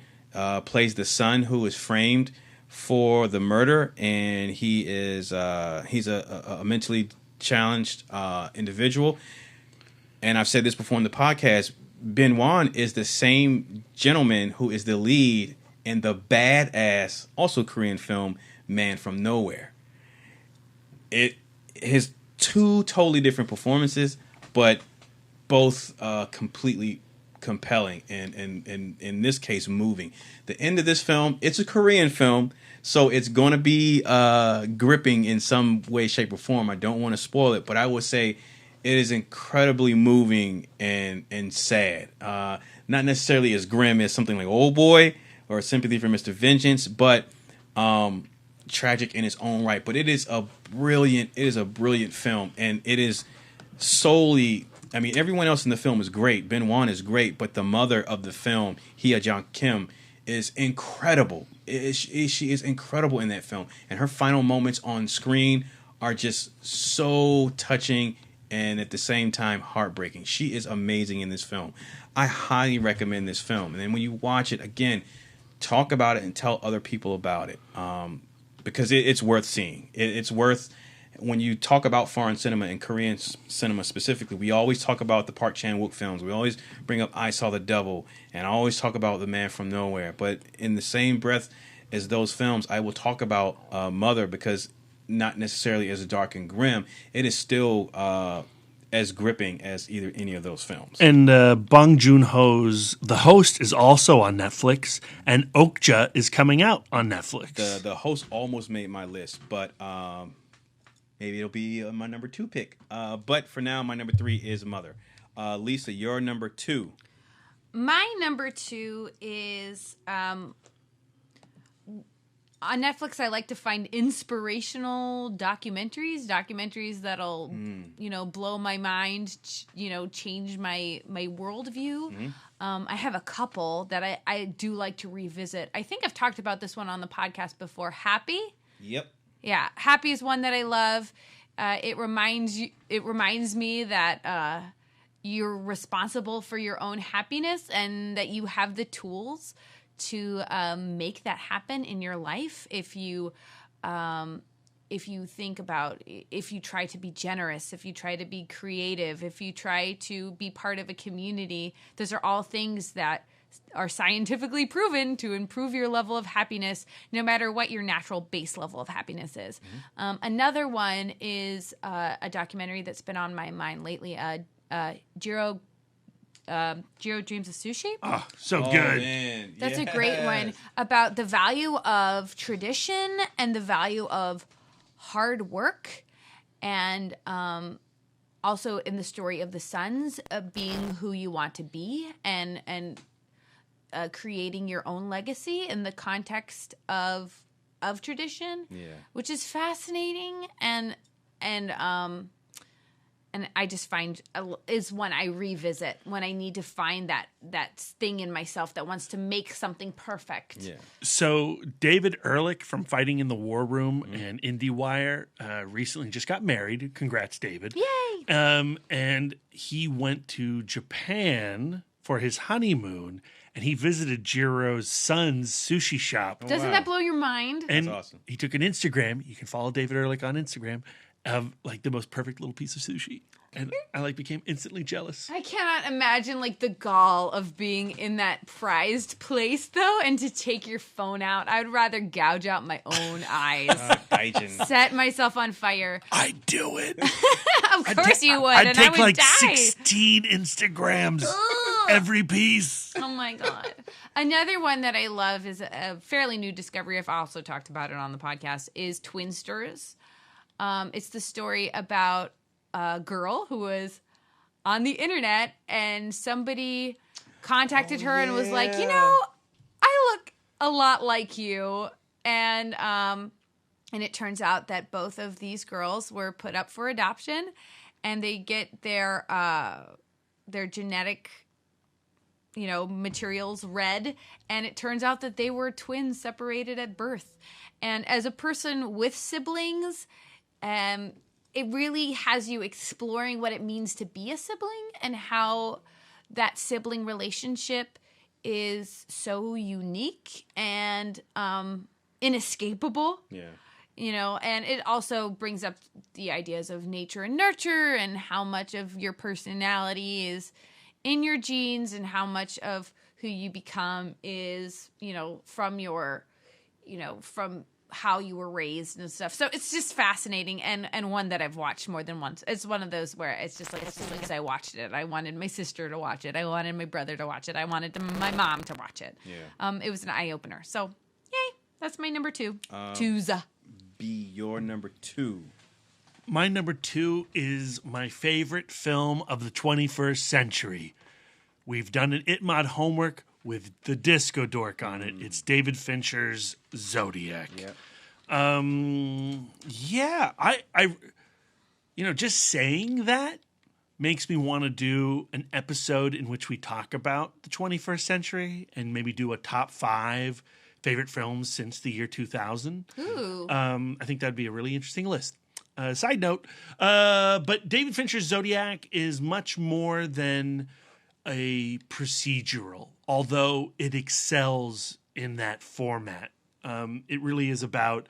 plays the son who is framed for the murder, and he's a mentally challenged individual. And I've said this before in the podcast. Bin Won is the same gentleman who is the lead in the badass, also Korean film, Man from Nowhere. It has 2 totally different performances, but both completely compelling and in this case moving. The end of this film, it's a Korean film, so it's going to be gripping in some way, shape, or form. I don't want to spoil it, but I would say it is incredibly moving and sad. Not necessarily as grim as something like Old Boy or Sympathy for Mr. Vengeance, but tragic in its own right. But it is a brilliant film, and it is solely. I mean, everyone else in the film is great. Bin Won is great, but the mother of the film, Hye Jung Kim, is incredible. She is incredible in that film, and her final moments on screen are just so touching and at the same time heartbreaking. She is amazing in this film. I highly recommend this film. And then when you watch it again, talk about it and tell other people about it, because it's worth seeing. It's worth. When you talk about foreign cinema and Korean cinema specifically, we always talk about the Park Chan-wook films. We always bring up I Saw the Devil, and I always talk about The Man from Nowhere. But in the same breath as those films, I will talk about Mother, because not necessarily as dark and grim, it is still as gripping as any of those films. And Bong Joon-ho's The Host is also on Netflix, and Okja is coming out on Netflix. The Host almost made my list, but maybe it'll be my number 2 pick. But for now, my number 3 is Mother. Lisa, your number 2. My number 2 is on Netflix. I like to find inspirational documentaries that'll blow my mind, change my worldview. I have a couple that I do like to revisit. I think I've talked about this one on the podcast before. Happy. Yep. Yeah, Happy is one that I love. It reminds me that you're responsible for your own happiness and that you have the tools to make that happen in your life. If you think about, if you try to be generous, if you try to be creative, if you try to be part of a community, those are all things that are scientifically proven to improve your level of happiness, no matter what your natural base level of happiness is. Another one is a documentary that's been on my mind lately, Jiro Dreams of Sushi. Oh, so good. Man. That's a great one about the value of tradition and the value of hard work, and also in the story of the sons of being who you want to be and creating your own legacy in the context of tradition, which is fascinating and I just find is one I revisit when I need to find that thing in myself that wants to make something perfect. Yeah. So David Ehrlich from Fighting in the War Room and IndieWire recently just got married. Congrats, David. Yay! And he went to Japan for his honeymoon, and he visited Jiro's son's sushi shop. Doesn't that blow your mind? And That's awesome. he took an Instagram. You can follow David Ehrlich on Instagram. Of like the most perfect little piece of sushi, and I became instantly jealous. I cannot imagine like the gall of being in that prized place though, and to take your phone out. I would rather gouge out my own eyes, Gaijin. set myself on fire. I'd do it. Of course you would, I'd and take I would like die. 16 Instagrams every piece. Oh my God. Another one that I love is a fairly new discovery. I've also talked about it on the podcast. Is Twinsters. It's the story about a girl who was on the internet and somebody contacted her and was like, I look a lot like you. And it turns out that both of these girls were put up for adoption, and they get their genetic, materials read. And it turns out that they were twins separated at birth. And as a person with siblings, it really has you exploring what it means to be a sibling and how that sibling relationship is so unique and inescapable. Yeah. And it also brings up the ideas of nature and nurture and how much of your personality is in your genes and how much of who you become is, from your, from how you were raised and stuff. So it's just fascinating and one that I've watched more than once. It's one of those where it's just like as soon as I watched it, I wanted my sister to watch it. I wanted my brother to watch it. I wanted my mom to watch it. Yeah. It was an eye-opener. So, yay. That's my number 2. Twoza. Be your number 2. My number 2 is my favorite film of the 21st century. We've done an ITMOD homework with the Disco Dork on it. It's David Fincher's Zodiac. Yep. I just saying that makes me want to do an episode in which we talk about the 21st century and maybe do a top 5 favorite films since the year 2000. Ooh. I think that'd be a really interesting list. Side note, but David Fincher's Zodiac is much more than a procedural, although it excels in that format. It really is about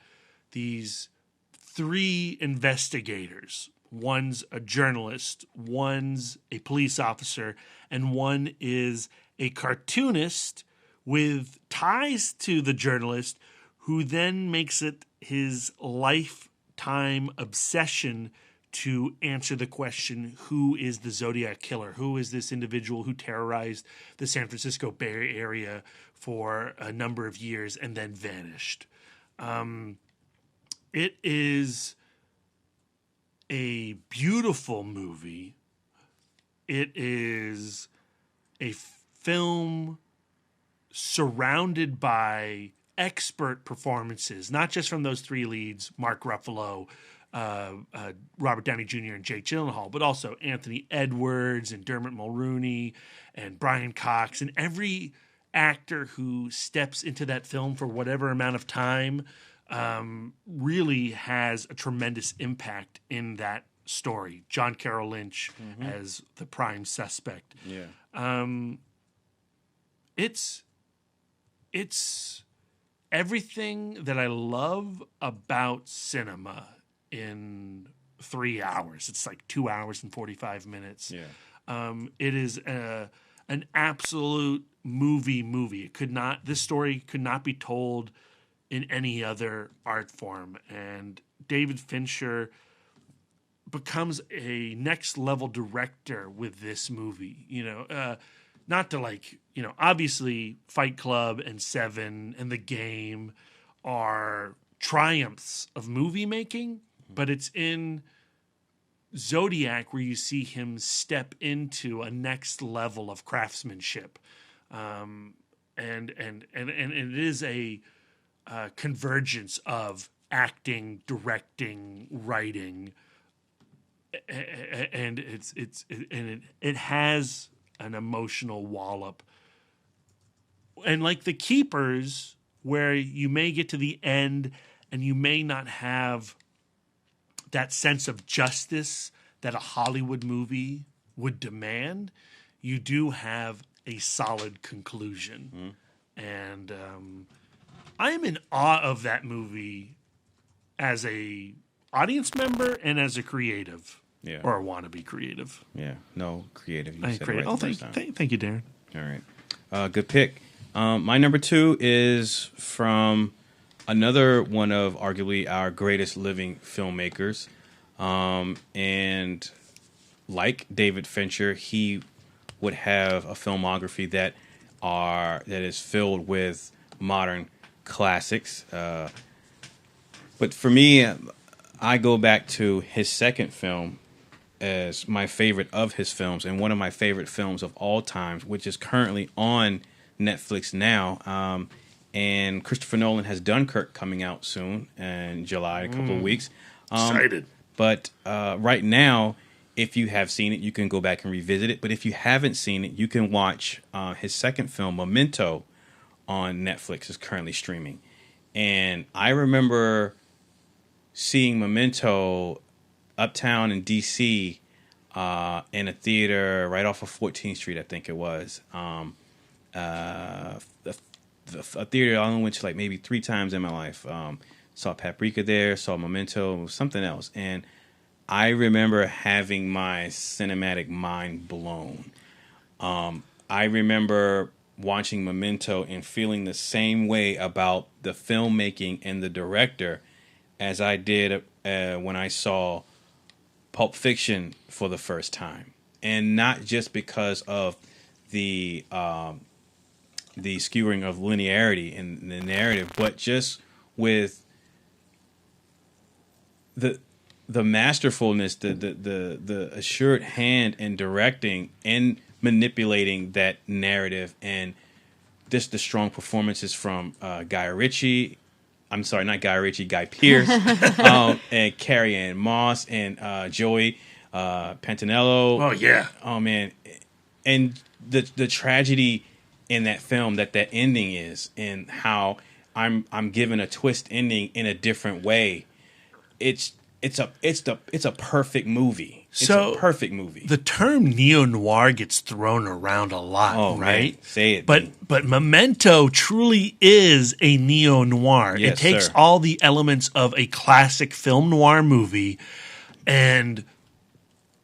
these 3 investigators. One's a journalist, one's a police officer, and one is a cartoonist with ties to the journalist, who then makes it his lifetime obsession to answer the question, who is the Zodiac Killer? Who is this individual who terrorized the San Francisco Bay Area for a number of years and then vanished? It is a beautiful movie. It is a film surrounded by expert performances, not just from those 3 leads, Mark Ruffalo, Robert Downey Jr. and Jake Gyllenhaal, but also Anthony Edwards and Dermot Mulroney and Brian Cox, and every actor who steps into that film for whatever amount of time really has a tremendous impact in that story. John Carroll Lynch as the prime suspect. Yeah. It's everything that I love about cinema in 3 hours. It's like 2 hours and 45 minutes. Yeah. It is an absolute movie. This story could not be told in any other art form. And David Fincher becomes a next level director with this movie. Not to obviously Fight Club and Seven and The Game are triumphs of movie making, but it's in Zodiac where you see him step into a next level of craftsmanship. And it is a convergence of acting, directing, writing, and it has an emotional wallop. And like The Keepers, where you may get to the end and you may not have that sense of justice that a Hollywood movie would demand, you do have a solid conclusion. And I am in awe of that movie as a audience member and as a creative. Yeah. Or a wannabe creative. Yeah. No, creative. You said Creative. it right the first time. Thank you, Darren. All right. Good pick. My number 2 is from another one of arguably our greatest living filmmakers. And like David Fincher, he would have a filmography that is filled with modern classics. But for me, I go back to his second film as my favorite of his films and one of my favorite films of all time, which is currently on Netflix now. And Christopher Nolan has Dunkirk coming out soon in July, a couple of weeks. Excited. But right now, if you have seen it, you can go back and revisit it. But if you haven't seen it, you can watch his second film, Memento, on Netflix. Is currently streaming. And I remember seeing Memento uptown in D.C. In a theater right off of 14th Street, I think it was. A theater I only went to like maybe 3 times in my life. Saw Paprika there, saw Memento, something else. And I remember having my cinematic mind blown. I remember watching Memento and feeling the same way about the filmmaking and the director as I did when I saw Pulp Fiction for the first time. And not just because of the skewering of linearity in the narrative, but just with the masterfulness, the assured hand in directing and manipulating that narrative, and just the strong performances from Guy Ritchie. I'm sorry, not Guy Ritchie, Guy Pearce, and Carrie Ann Moss and Joey Pantanello. Oh yeah. Oh man, and the tragedy in that film, that ending is, and how I'm given a twist ending in a different way. It's a perfect movie. It's a perfect movie. The term neo-noir gets thrown around a lot, right? Man, say it. But Memento truly is a neo-noir. Yes, it takes sir. all the elements of a classic film noir movie and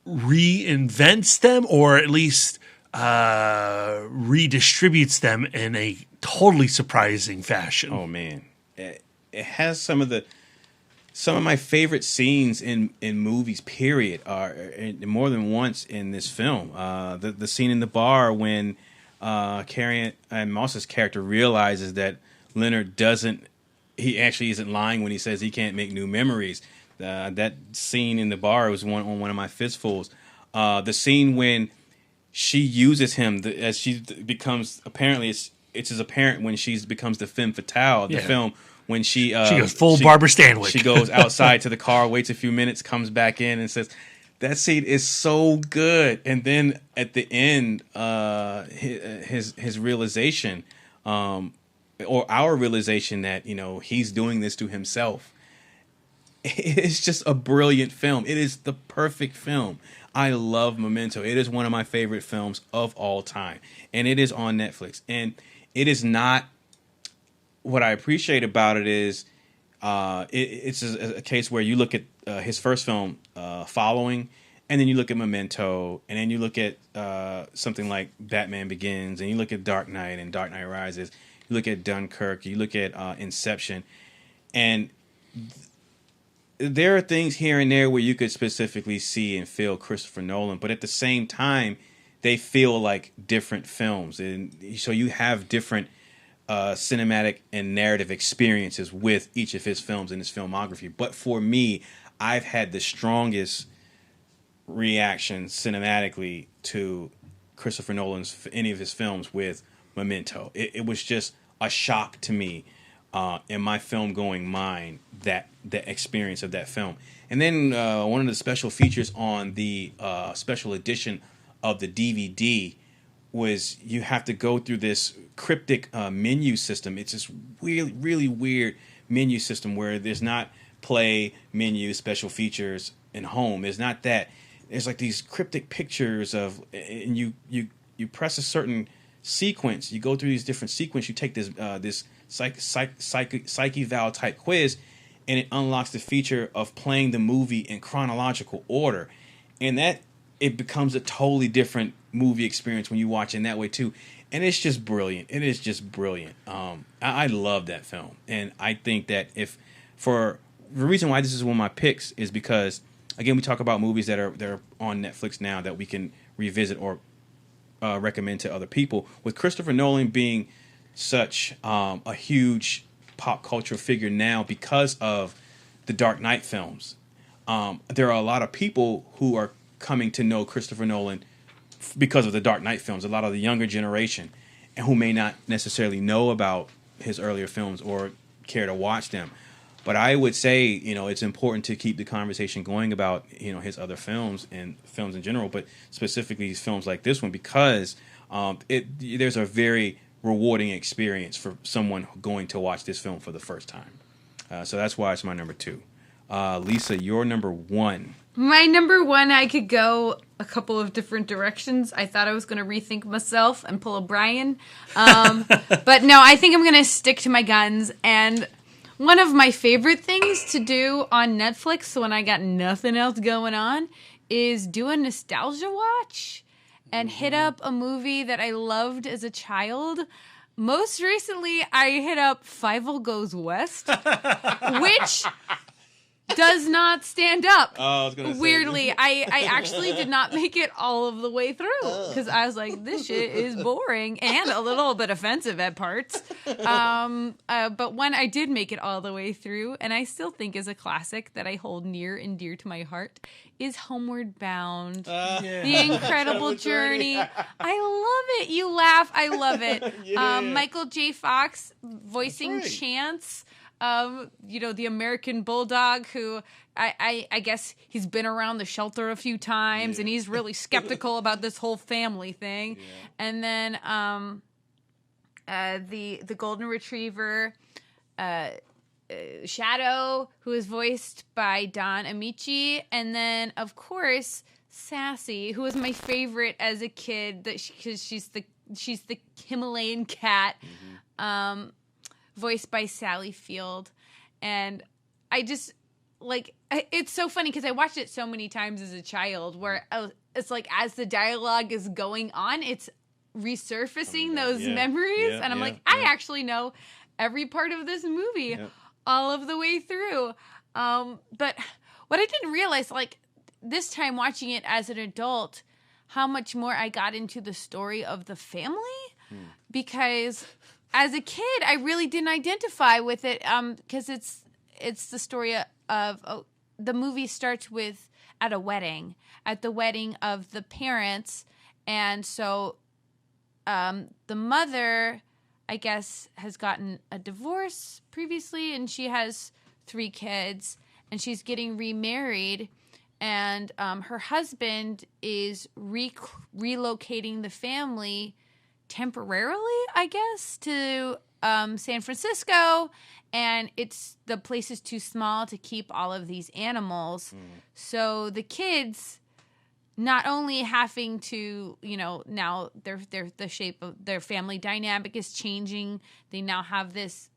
reinvents them, or at least redistributes them in a totally surprising fashion. Oh man, it has some of my favorite scenes in movies. Period. Are more than once in this film. The scene in the bar when Carrie Ann Moss's character realizes that Leonard he actually isn't lying when he says he can't make new memories. That scene in the bar was one of my fistfuls. The scene when she uses him as she becomes, apparently it's as apparent when she becomes the femme fatale of the film, when she goes full Barbara Stanwyck. She goes outside to the car, waits a few minutes, comes back in and says, that scene is so good. And then at the end, his realization, or our realization that, he's doing this to himself. It's just a brilliant film. It is the perfect film. I love Memento. It is one of my favorite films of all time. And it is on Netflix. And it is not, what I appreciate about it is it's a case where you look at his first film, Following, and then you look at Memento, and then you look at something like Batman Begins, and you look at Dark Knight and Dark Knight Rises, you look at Dunkirk, you look at Inception, and there are things here and there where you could specifically see and feel Christopher Nolan, but at the same time, they feel like different films. And so you have different cinematic and narrative experiences with each of his films in his filmography. But for me, I've had the strongest reaction cinematically to Christopher Nolan's any of his films with Memento. It was just a shock to me in my film going mind, that the experience of that film. And then one of the special features on the special edition of the DVD was you have to go through this cryptic menu system. It's this really, really weird menu system where there's not play, menu, special features, and home. There's not that. There's like these cryptic pictures of, and you press a certain sequence. You go through these different sequences. You take this psyche valve type quiz, and it unlocks the feature of playing the movie in chronological order, and that it becomes a totally different movie experience when you watch it in that way too. And it's just brilliant. It is just brilliant. I love that film, and I think that if for the reason why this is one of my picks is because, again, we talk about movies that are on Netflix now that we can revisit or recommend to other people. With Christopher Nolan being such a huge pop culture figure now because of the Dark Knight films, there are a lot of people who are coming to know Christopher Nolan because of the Dark Knight films. A lot of the younger generation, and who may not necessarily know about his earlier films or care to watch them. But I would say, it's important to keep the conversation going about, his other films and films in general, but specifically films like this one, because there's a very rewarding experience for someone going to watch this film for the first time. So that's why it's my number 2. Lisa, your number 1. My number 1, I could go a couple of different directions. I thought I was going to rethink myself and pull a Brian. But no, I think I'm going to stick to my guns. And one of my favorite things to do on Netflix when I got nothing else going on is do a nostalgia watch and hit up a movie that I loved as a child. Most recently, I hit up Fievel Goes West, which does not stand up. Oh, I was gonna say. Weirdly, I actually did not make it all of the way through because I was like, this shit is boring and a little bit offensive at parts. But when I did make it all the way through, and I still think is a classic that I hold near and dear to my heart, is Homeward Bound. The Incredible Journey. I love it. You laugh. I love it. Yeah. Michael J. Fox voicing Chance. The American Bulldog, who I guess he's been around the shelter a few times, and he's really skeptical about this whole family thing. Yeah. And then the Golden Retriever, Shadow, who is voiced by Don Amici, and then of course Sassy, who was my favorite as a kid, because she's the Himalayan cat. Mm-hmm. Voiced by Sally Field. And I just, it's so funny because I watched it so many times as a child where it's like as the dialogue is going on, it's resurfacing those memories. And I'm I actually know every part of this movie all of the way through. But what I didn't realize, this time watching it as an adult, how much more I got into the story of the family. Because as a kid, I really didn't identify with it because it's the story of the movie starts with at the wedding of the parents, and so the mother, I guess, has gotten a divorce previously, and she has 3 kids, and she's getting remarried, and her husband is relocating the family temporarily, I guess, to San Francisco, and the place is too small to keep all of these animals. So the kids, not only having to, now the shape of their family dynamic is changing. They now have this,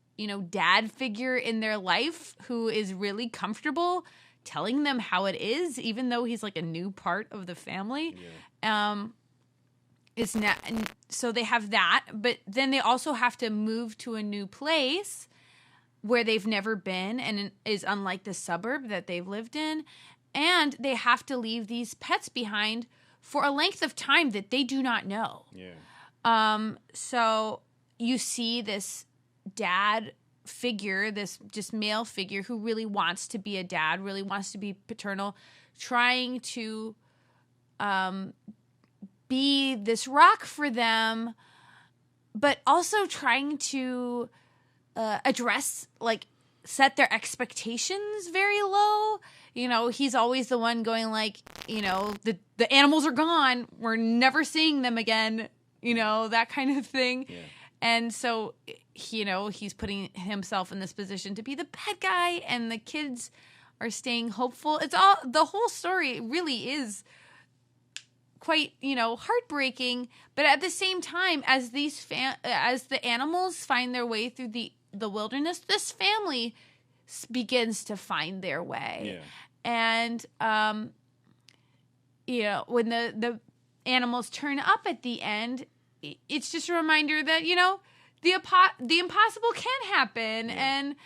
dad figure in their life who is really comfortable telling them how it is, even though he's like a new part of the family. It's not, and so they have that, but then they also have to move to a new place where they've never been and is unlike the suburb that they've lived in. And they have to leave these pets behind for a length of time that they do not know. So you see this dad figure, this just male figure who really wants to be a dad, really wants to be paternal, trying to be this rock for them, but also trying to address, like, set their expectations very low. He's always the one going like, the animals are gone. We're never seeing them again, that kind of thing. And so, he's putting himself in this position to be the bad guy, and the kids are staying hopeful. The whole story really is quite, heartbreaking. But at the same time, as as the animals find their way through the wilderness, this family begins to find their way. And, when the animals turn up at the end, it's just a reminder that, the impossible can happen. And,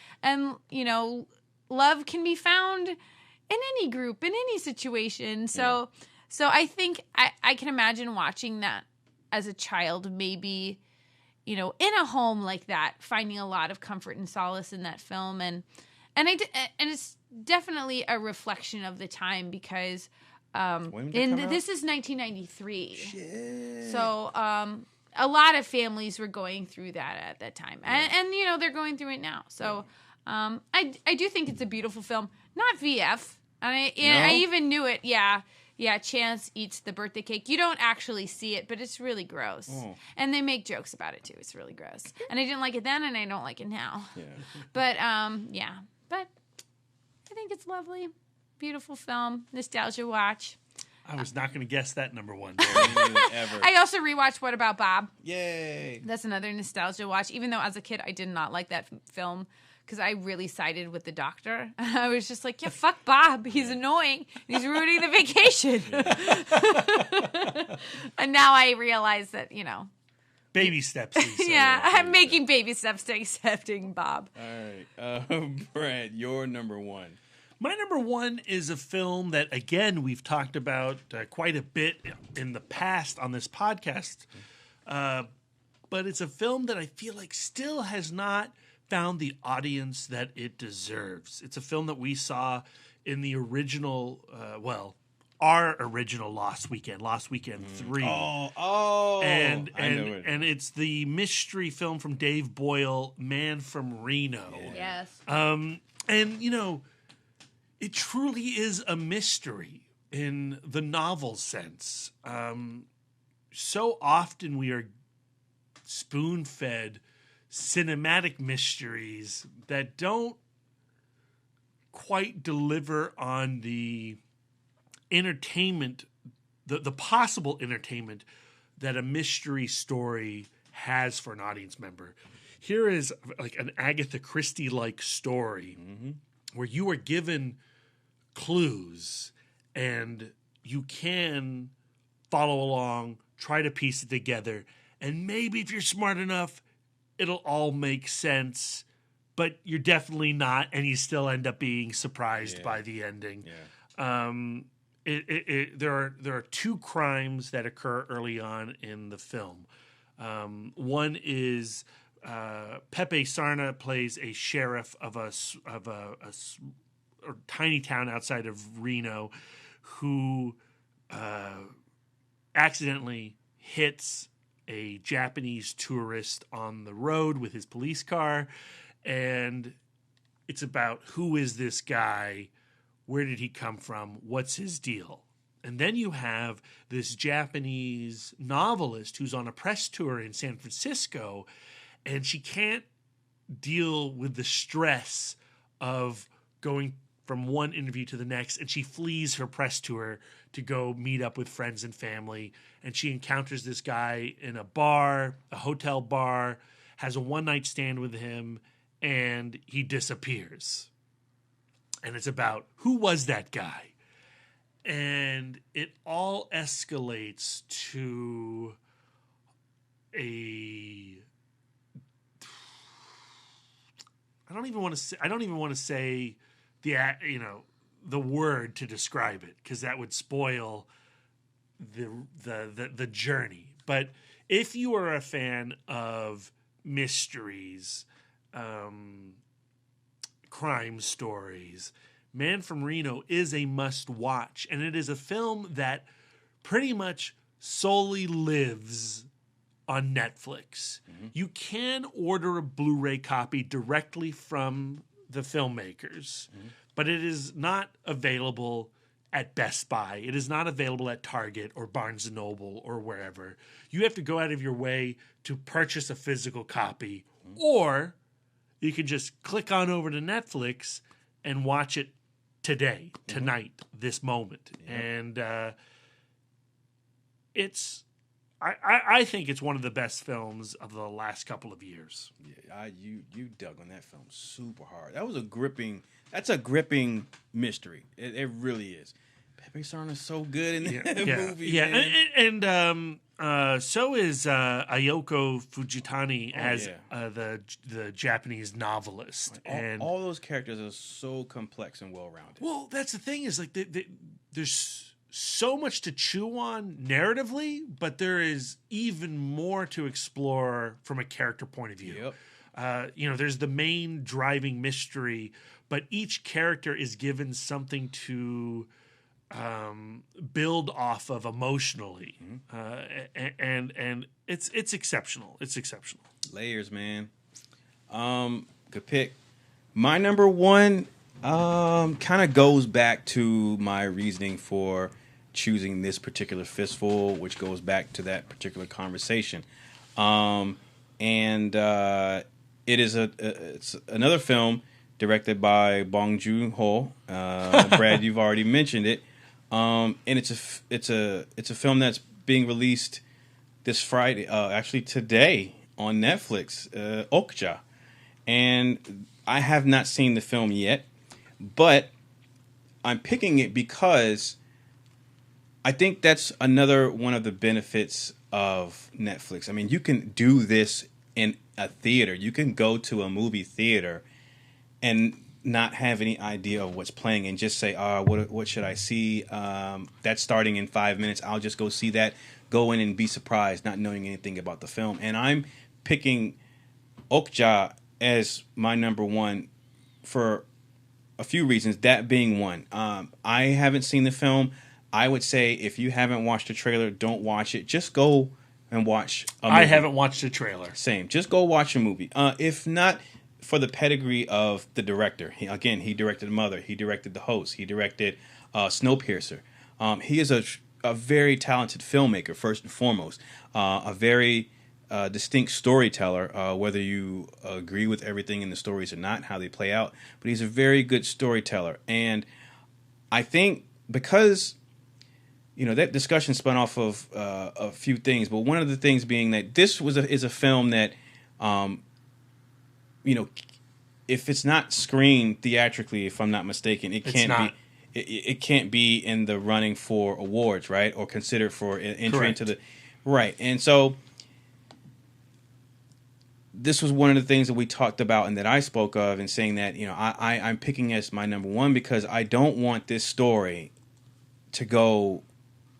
love can be found in any group, in any situation. So I think I can imagine watching that as a child, maybe, in a home like that, finding a lot of comfort and solace in that film. And it's definitely a reflection of the time because this is 1993. Shit. So a lot of families were going through that at that time. And they're going through it now. So I do think it's a beautiful film. Not VF. I even knew it. Yeah, Chance eats the birthday cake. You don't actually see it, but it's really gross. And they make jokes about it, too. It's really gross. And I didn't like it then, and I don't like it now. But, But I think it's lovely. Beautiful film. Nostalgia watch. I was not going to guess that number one. Ever. I also rewatched What About Bob? Yay. That's another nostalgia watch. Even though as a kid I did not like that film because I really sided with the doctor. I was just like, yeah, fuck Bob. He's annoying. He's ruining the vacation. And now I realize that, Baby steps. Lisa. Yeah, I'm making baby steps to accepting Bob. All right. Brad, your number one. My number one is a film that, again, we've talked about quite a bit in the past on this podcast. But it's a film that I feel like still has not found the audience that it deserves. It's a film that we saw in the original, our original Lost Weekend 3. And it's the mystery film from Dave Boyle, Man from Reno. Yes. It truly is a mystery in the novel sense. So often we are spoon-fed cinematic mysteries that don't quite deliver on the entertainment, the possible entertainment that a mystery story has for an audience member. Here is like an Agatha Christie-like story where you are given clues and you can follow along, try to piece it together, and maybe if you're smart enough, it'll all make sense, but you're definitely not, and you still end up being surprised by the ending. There are two crimes that occur early on in the film. One is Pepe Sarna plays a sheriff of a tiny town outside of Reno who accidentally hits a Japanese tourist on the road with his police car, and it's about who is this guy, where did he come from, what's his deal. And then you have this Japanese novelist who's on a press tour in San Francisco, and she can't deal with the stress of going from one interview to the next, and she flees her press tour to go meet up with friends and family, and she encounters this guy in a hotel bar, has a one-night stand with him, and he disappears. And it's about, who was that guy? And it all escalates to I don't even want to say the word to describe it, because that would spoil the journey. But if you are a fan of mysteries, crime stories, Man from Reno is a must watch, and it is a film that pretty much solely lives on Netflix. Mm-hmm. You can order a Blu-ray copy directly from the filmmakers, but it is not available at Best Buy. It is not available at Target or Barnes & Noble or wherever. You have to go out of your way to purchase a physical copy, or you can just click on over to Netflix and watch it today, tonight, this moment. And I think it's one of the best films of the last couple of years. Yeah, you dug on that film super hard. That's a gripping mystery. It really is. Pepe Sarn is so good in that movie. Yeah, and so is Ayako Fujitani as the Japanese novelist. And all those characters are so complex and well-rounded. Well, that's the thing, is like there's so much to chew on narratively, but there is even more to explore from a character point of view. Yep. There's the main driving mystery, but each character is given something to build off of emotionally, and it's exceptional. It's exceptional. Layers, man. Good pick. My number one kind of goes back to my reasoning for choosing this particular Fistful, which goes back to that particular conversation. And it is it's another film directed by Bong Joon-ho. Brad, you've already mentioned it. And it's a film that's being released this Friday, actually today on Netflix, Okja. And I have not seen the film yet, but I'm picking it because I think that's another one of the benefits of Netflix. I mean, you can do this in a theater. You can go to a movie theater and not have any idea of what's playing and just say, what should I see? That's starting in 5 minutes. I'll just go see that, go in and be surprised, not knowing anything about the film. And I'm picking Okja as my number one for a few reasons, that being one. I haven't seen the film. I would say if you haven't watched the trailer, don't watch it. Just go and watch a movie. I haven't watched the trailer. Same. Just go watch a movie. If not, for the pedigree of the director. He directed Mother. He directed The Host. He directed Snowpiercer. He is a very talented filmmaker, first and foremost. A very distinct storyteller, whether you agree with everything in the stories or not, how they play out. But he's a very good storyteller. And I think because that discussion spun off of a few things, but one of the things being that this is a film that if it's not screened theatrically, if I'm not mistaken, it can't be in the running for awards, right? Or considered for entry into the right. And so this was one of the things that we talked about and that I spoke of, and saying that I'm picking as my number one because I don't want this story to go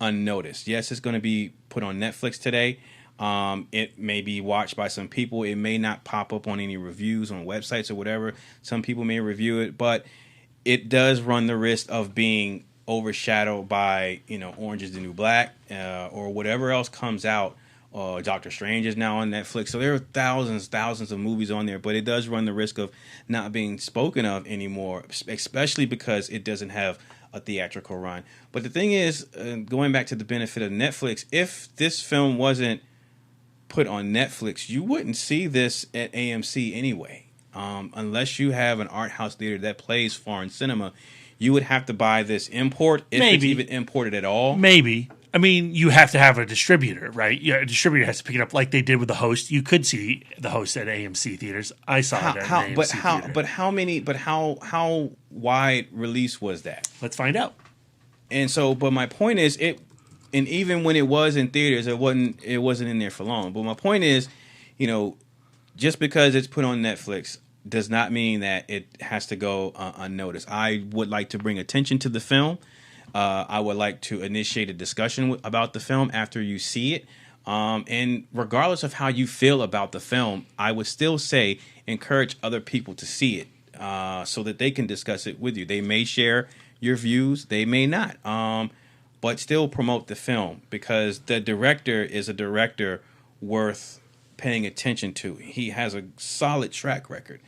unnoticed. Yes, it's going to be put on Netflix today. It may be watched by some people. It may not pop up on any reviews on websites or whatever. Some people may review it, but it does run the risk of being overshadowed by, Orange is the New Black, or whatever else comes out. Doctor Strange is now on Netflix. So there are thousands of movies on there, but it does run the risk of not being spoken of anymore, especially because it doesn't have a theatrical run. But the thing is, going back to the benefit of Netflix, if this film wasn't put on Netflix, you wouldn't see this at AMC anyway. Unless you have an art house theater that plays foreign cinema, you would have to buy this import, if it's even imported at all. Maybe. I mean, you have to have a distributor, right? Yeah, a distributor has to pick it up like they did with The Host. You could see The Host at AMC theaters. I saw it at an AMC theater. But how wide release was that? Let's find out. And so, but my point is, and even when it was in theaters, it wasn't in there for long. But my point is, just because it's put on Netflix does not mean that it has to go unnoticed. I would like to bring attention to the film. I would like to initiate a discussion about the film after you see it. And regardless of how you feel about the film, I would still say encourage other people to see it so that they can discuss it with you. They may share your views, they may not. But still promote the film, because the director is a director worth paying attention to. He has a solid track record.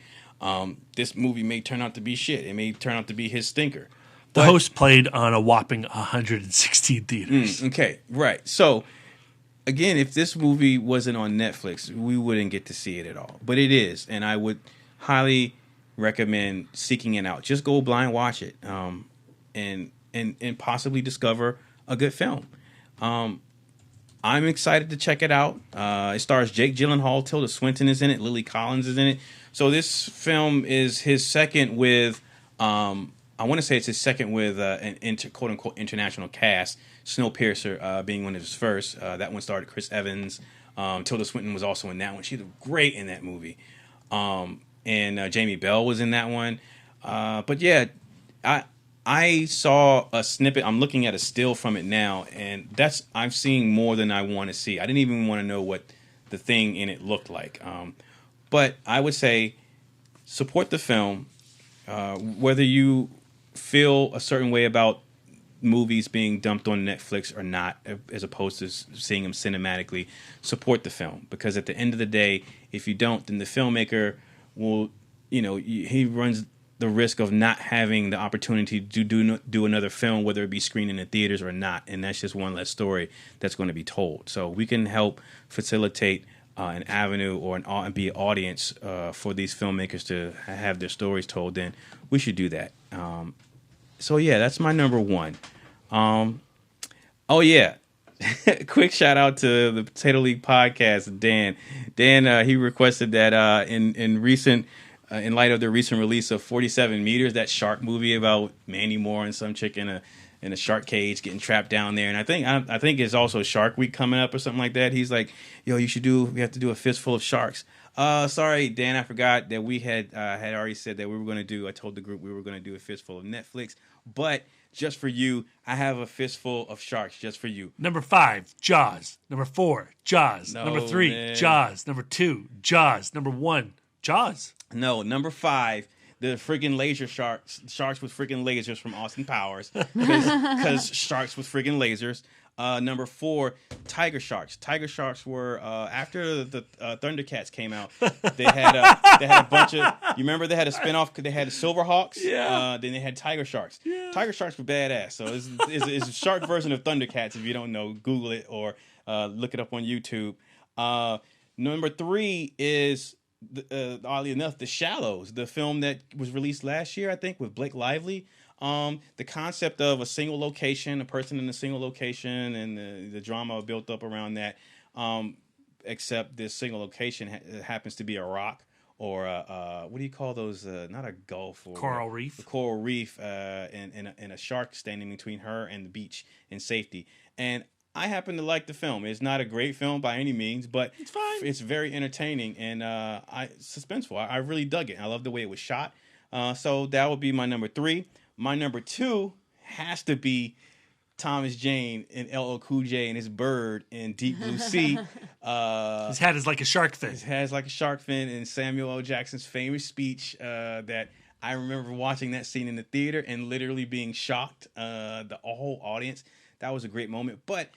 This movie may turn out to be shit. It may turn out to be his stinker. The Host played on a whopping 116 theaters. Okay, right. So, again, if this movie wasn't on Netflix, we wouldn't get to see it at all. But it is, and I would highly recommend seeking it out. Just go blind watch it, and possibly discover a good film. I'm excited to check it out. It stars Jake Gyllenhaal, Tilda Swinton is in it, Lily Collins is in it. So this film is his second with... I want to say it's his second with an quote-unquote international cast, Snowpiercer being one of his first. That one starred Chris Evans. Tilda Swinton was also in that one. She was great in that movie. And Jamie Bell was in that one. But yeah, I saw a snippet. I'm looking at a still from it now, and I'm seeing more than I want to see. I didn't even want to know what the thing in it looked like. But I would say support the film, whether you feel a certain way about movies being dumped on Netflix or not, as opposed to seeing them cinematically. Support the film, because at the end of the day, if you don't, then the filmmaker will, he runs the risk of not having the opportunity to do another film, whether it be screened in the theaters or not, and that's just one less story that's going to be told. So we can help facilitate an avenue or be an audience for these filmmakers to have their stories told, then we should do that. So yeah, that's my number one. Oh yeah, quick shout out to the Potato League podcast, Dan. Dan, he requested that in light of the recent release of 47 Meters, that shark movie about Mandy Moore and some chick in a shark cage getting trapped down there. And I think it's also Shark Week coming up or something like that. He's like, yo, we have to do a fistful of sharks. Sorry, Dan, I forgot that we had already said that we were going to do, I told the group we were going to do a fistful of Netflix, but just for you, I have a fistful of sharks just for you. Number 5, Jaws. Number 4, Jaws. No, number 3, man. Jaws. Number 2, Jaws. Number 1, Jaws. No, number 5, the friggin' laser sharks with friggin' lasers from Austin Powers, because sharks with friggin' lasers. Number 4, tiger sharks. Tiger sharks were after the Thundercats came out. They had a bunch of. You remember they had a spinoff? They had Silverhawks. Yeah. Then they had tiger sharks. Yeah. Tiger sharks were badass. So it's a shark version of Thundercats. If you don't know, Google it or look it up on YouTube. Number 3 is. Oddly enough, The Shallows, the film that was released last year, I think, with Blake Lively. The concept of a single location, a person in a single location, and the drama built up around that. Except this single location happens to be a rock or what do you call those? Not a gulf or coral reef. A coral reef, and a shark standing between her and the beach in safety. And I happen to like the film. It's not a great film by any means, but it's fine. It's very entertaining and suspenseful. I really dug it. I love the way it was shot. So that would be my number 3. My number 2 has to be Thomas Jane and LL Cool J and his bird in Deep Blue Sea. His hat is like a shark fin. His hat is like a shark fin, and Samuel L. Jackson's famous speech that I remember watching that scene in the theater and literally being shocked. The whole audience. That was a great moment. But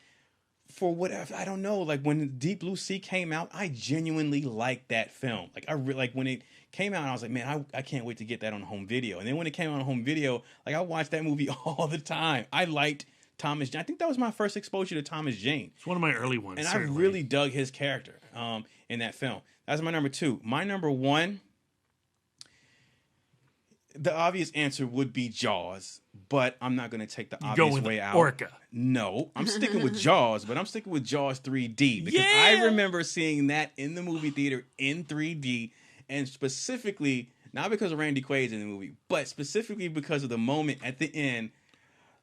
for whatever, I don't know, like when Deep Blue Sea came out, I genuinely liked that film. Like like when it came out, I was like, man, I can't wait to get that on home video. And then when it came out on home video, like I watched that movie all the time. I liked Thomas Jane. I think that was my first exposure to Thomas Jane. It's one of my early ones. And certainly. I really dug his character in that film. That's my number 2. My number 1 the obvious answer would be Jaws, but I'm not going to take the Going obvious with way out. Orca. No, I'm sticking with Jaws, but I'm sticking with Jaws 3D because I remember seeing that in the movie theater in 3D, and specifically not because of Randy Quaid's in the movie, but specifically because of the moment at the end.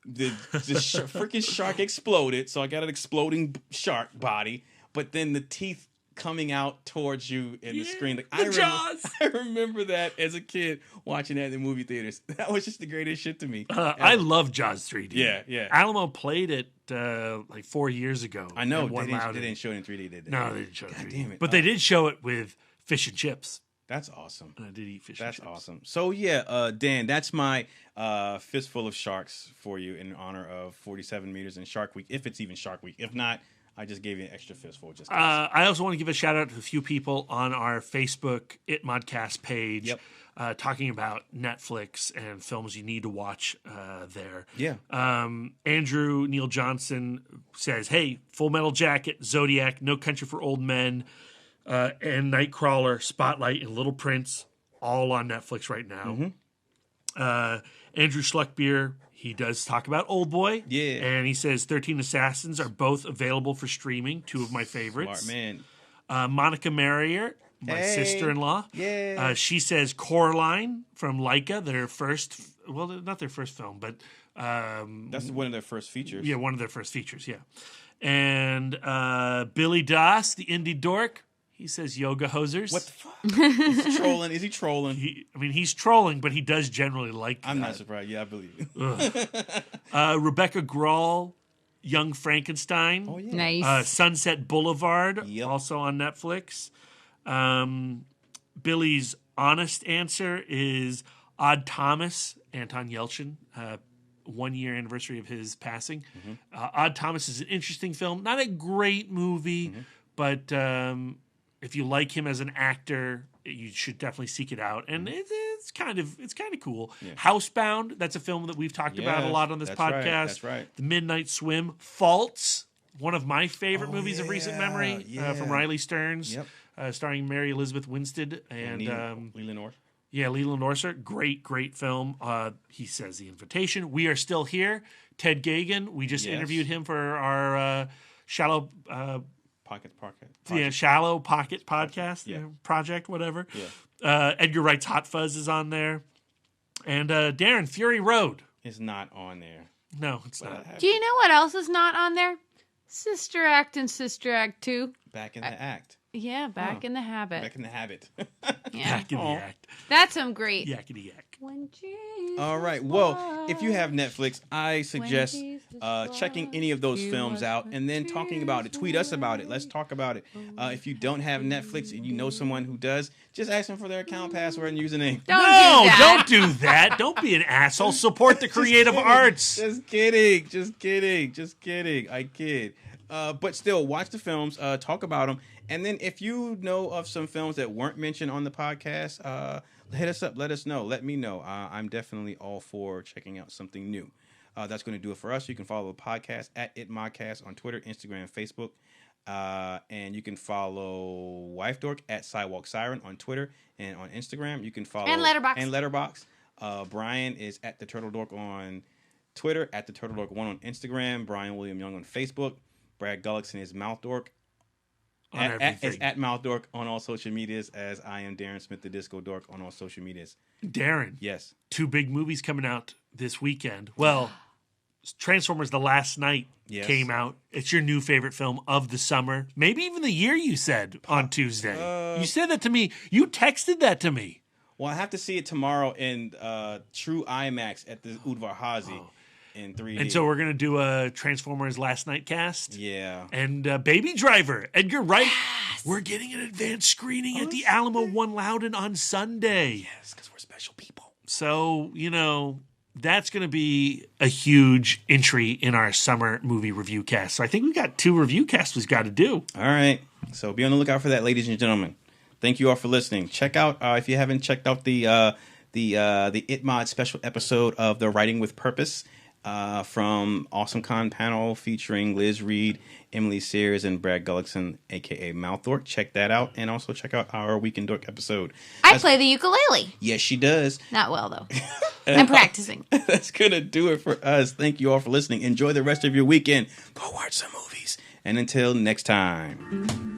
The freaking shark exploded, so I got an exploding shark body, but then the teeth coming out towards you in the screen. Like, I remember that as a kid watching that in the movie theaters. That was just the greatest shit to me. I love Jaws 3D. Yeah. Alamo played it like 4 years ago. I know. They didn't show it in 3D, did they? No, they didn't show it in 3D. Damn it. But they did show it with fish and chips. That's awesome. And I did eat fish and chips. That's awesome. So, yeah, Dan, that's my fistful of sharks for you in honor of 47 meters in Shark Week, if it's even Shark Week. If not, I just gave you an extra fistful. Just I also want to give a shout out to a few people on our Facebook ITMODcast page talking about Netflix and films you need to watch there. Yeah. Andrew Neil Johnson says, hey, Full Metal Jacket, Zodiac, No Country for Old Men, and Nightcrawler, Spotlight, and Little Prince, all on Netflix right now. Andrew Schluckbeer, he does talk about Old Boy. Yeah. And he says 13 Assassins are both available for streaming, two of my favorites. Smart man. Monica Marrier, my sister-in-law. Yeah. She says Coraline from Laika, their first, well, not their first film, but... that's one of their first features. Yeah, one of their first features, yeah. And Billy Das, the indie dork, he says Yoga Hosers. What the fuck? Is he trolling? Is he trolling? He's trolling, but he does generally like I'm not surprised. Yeah, I believe you. Rebecca Grawl, Young Frankenstein. Oh, yeah. Nice. Sunset Boulevard, Yep. also on Netflix. Billy's honest answer is Odd Thomas, Anton Yelchin, 1 year anniversary of his passing. Odd Thomas is an interesting film. Not a great movie, but if you like him as an actor, you should definitely seek it out. And it's kind of cool. Yeah. Housebound, that's a film that we've talked about a lot on this podcast. Right, that's right. The Midnight Swim. Faults, one of my favorite movies of recent memory from Riley Stearns, starring Mary Elizabeth Winstead and Leland Orr. Yeah, Leland Orser. Great film. He says The Invitation. We Are Still Here. Ted Gagan. We just interviewed him for our Shallow Pocket. Yeah, Shallow Pocket podcast project, whatever. Yeah. Edgar Wright's Hot Fuzz is on there. And Darren, Fury Road. It's not on there. No, it's not. Do you know what else is not on there? Sister Act and Sister Act 2. Back in the act. Yeah, back in the habit. Back in the habit. Yeah. Back in the act. That's some great. Yakety yak. When Jesus All right. Well, if you have Netflix, I suggest checking any of those films out and then talking about it. Tweet us about it. Let's talk about it. If you don't have Netflix and you know someone who does, just ask them for their account password and username. Don't do that. Don't be an asshole. Support the creative arts. Just kidding. I kid. But still, watch the films. Talk about them. And then if you know of some films that weren't mentioned on the podcast, hit us up. Let us know. Let me know. I'm definitely all for checking out something new. That's going to do it for us. You can follow the podcast at ITMODcast on Twitter, Instagram, and Facebook. And you can follow Wife Dork at Sidewalk Siren on Twitter and on Instagram. You can follow... And Letterboxd. Brian is at The Turtle Dork on Twitter, at The Turtle Dork 1 on Instagram. Brian William Young on Facebook. Brad Gullickson is Mouth Dork. At Mouth Dork on all social medias, as I am Darren Smith, the Disco Dork, on all social medias. Darren. Yes. 2 big movies coming out this weekend. Well, Transformers The Last Night came out. It's your new favorite film of the summer. Maybe even the year, you said on Tuesday. You said that to me. You texted that to me. Well, I have to see it tomorrow in true IMAX at the Udvar Hazy. In 3D. And so we're going to do a Transformers Last Night cast. Yeah. And Baby Driver, Edgar Wright. Yes. We're getting an advanced screening at the Alamo One Loudon on Sunday. Yes, because we're special people. So, that's going to be a huge entry in our summer movie review cast. So I think we've got 2 review casts we've got to do. All right. So be on the lookout for that, ladies and gentlemen. Thank you all for listening. Check out, if you haven't checked out the ITMOD special episode of the Writing with Purpose. from Awesome Con panel featuring Liz Reed, Emily Sears, and Brad Gullickson, a.k.a. Malthorpe. Check that out, and also check out our Weekend Dork episode. I play the ukulele. Yes, she does. Not well, though. I'm practicing. That's going to do it for us. Thank you all for listening. Enjoy the rest of your weekend. Go watch some movies. And until next time.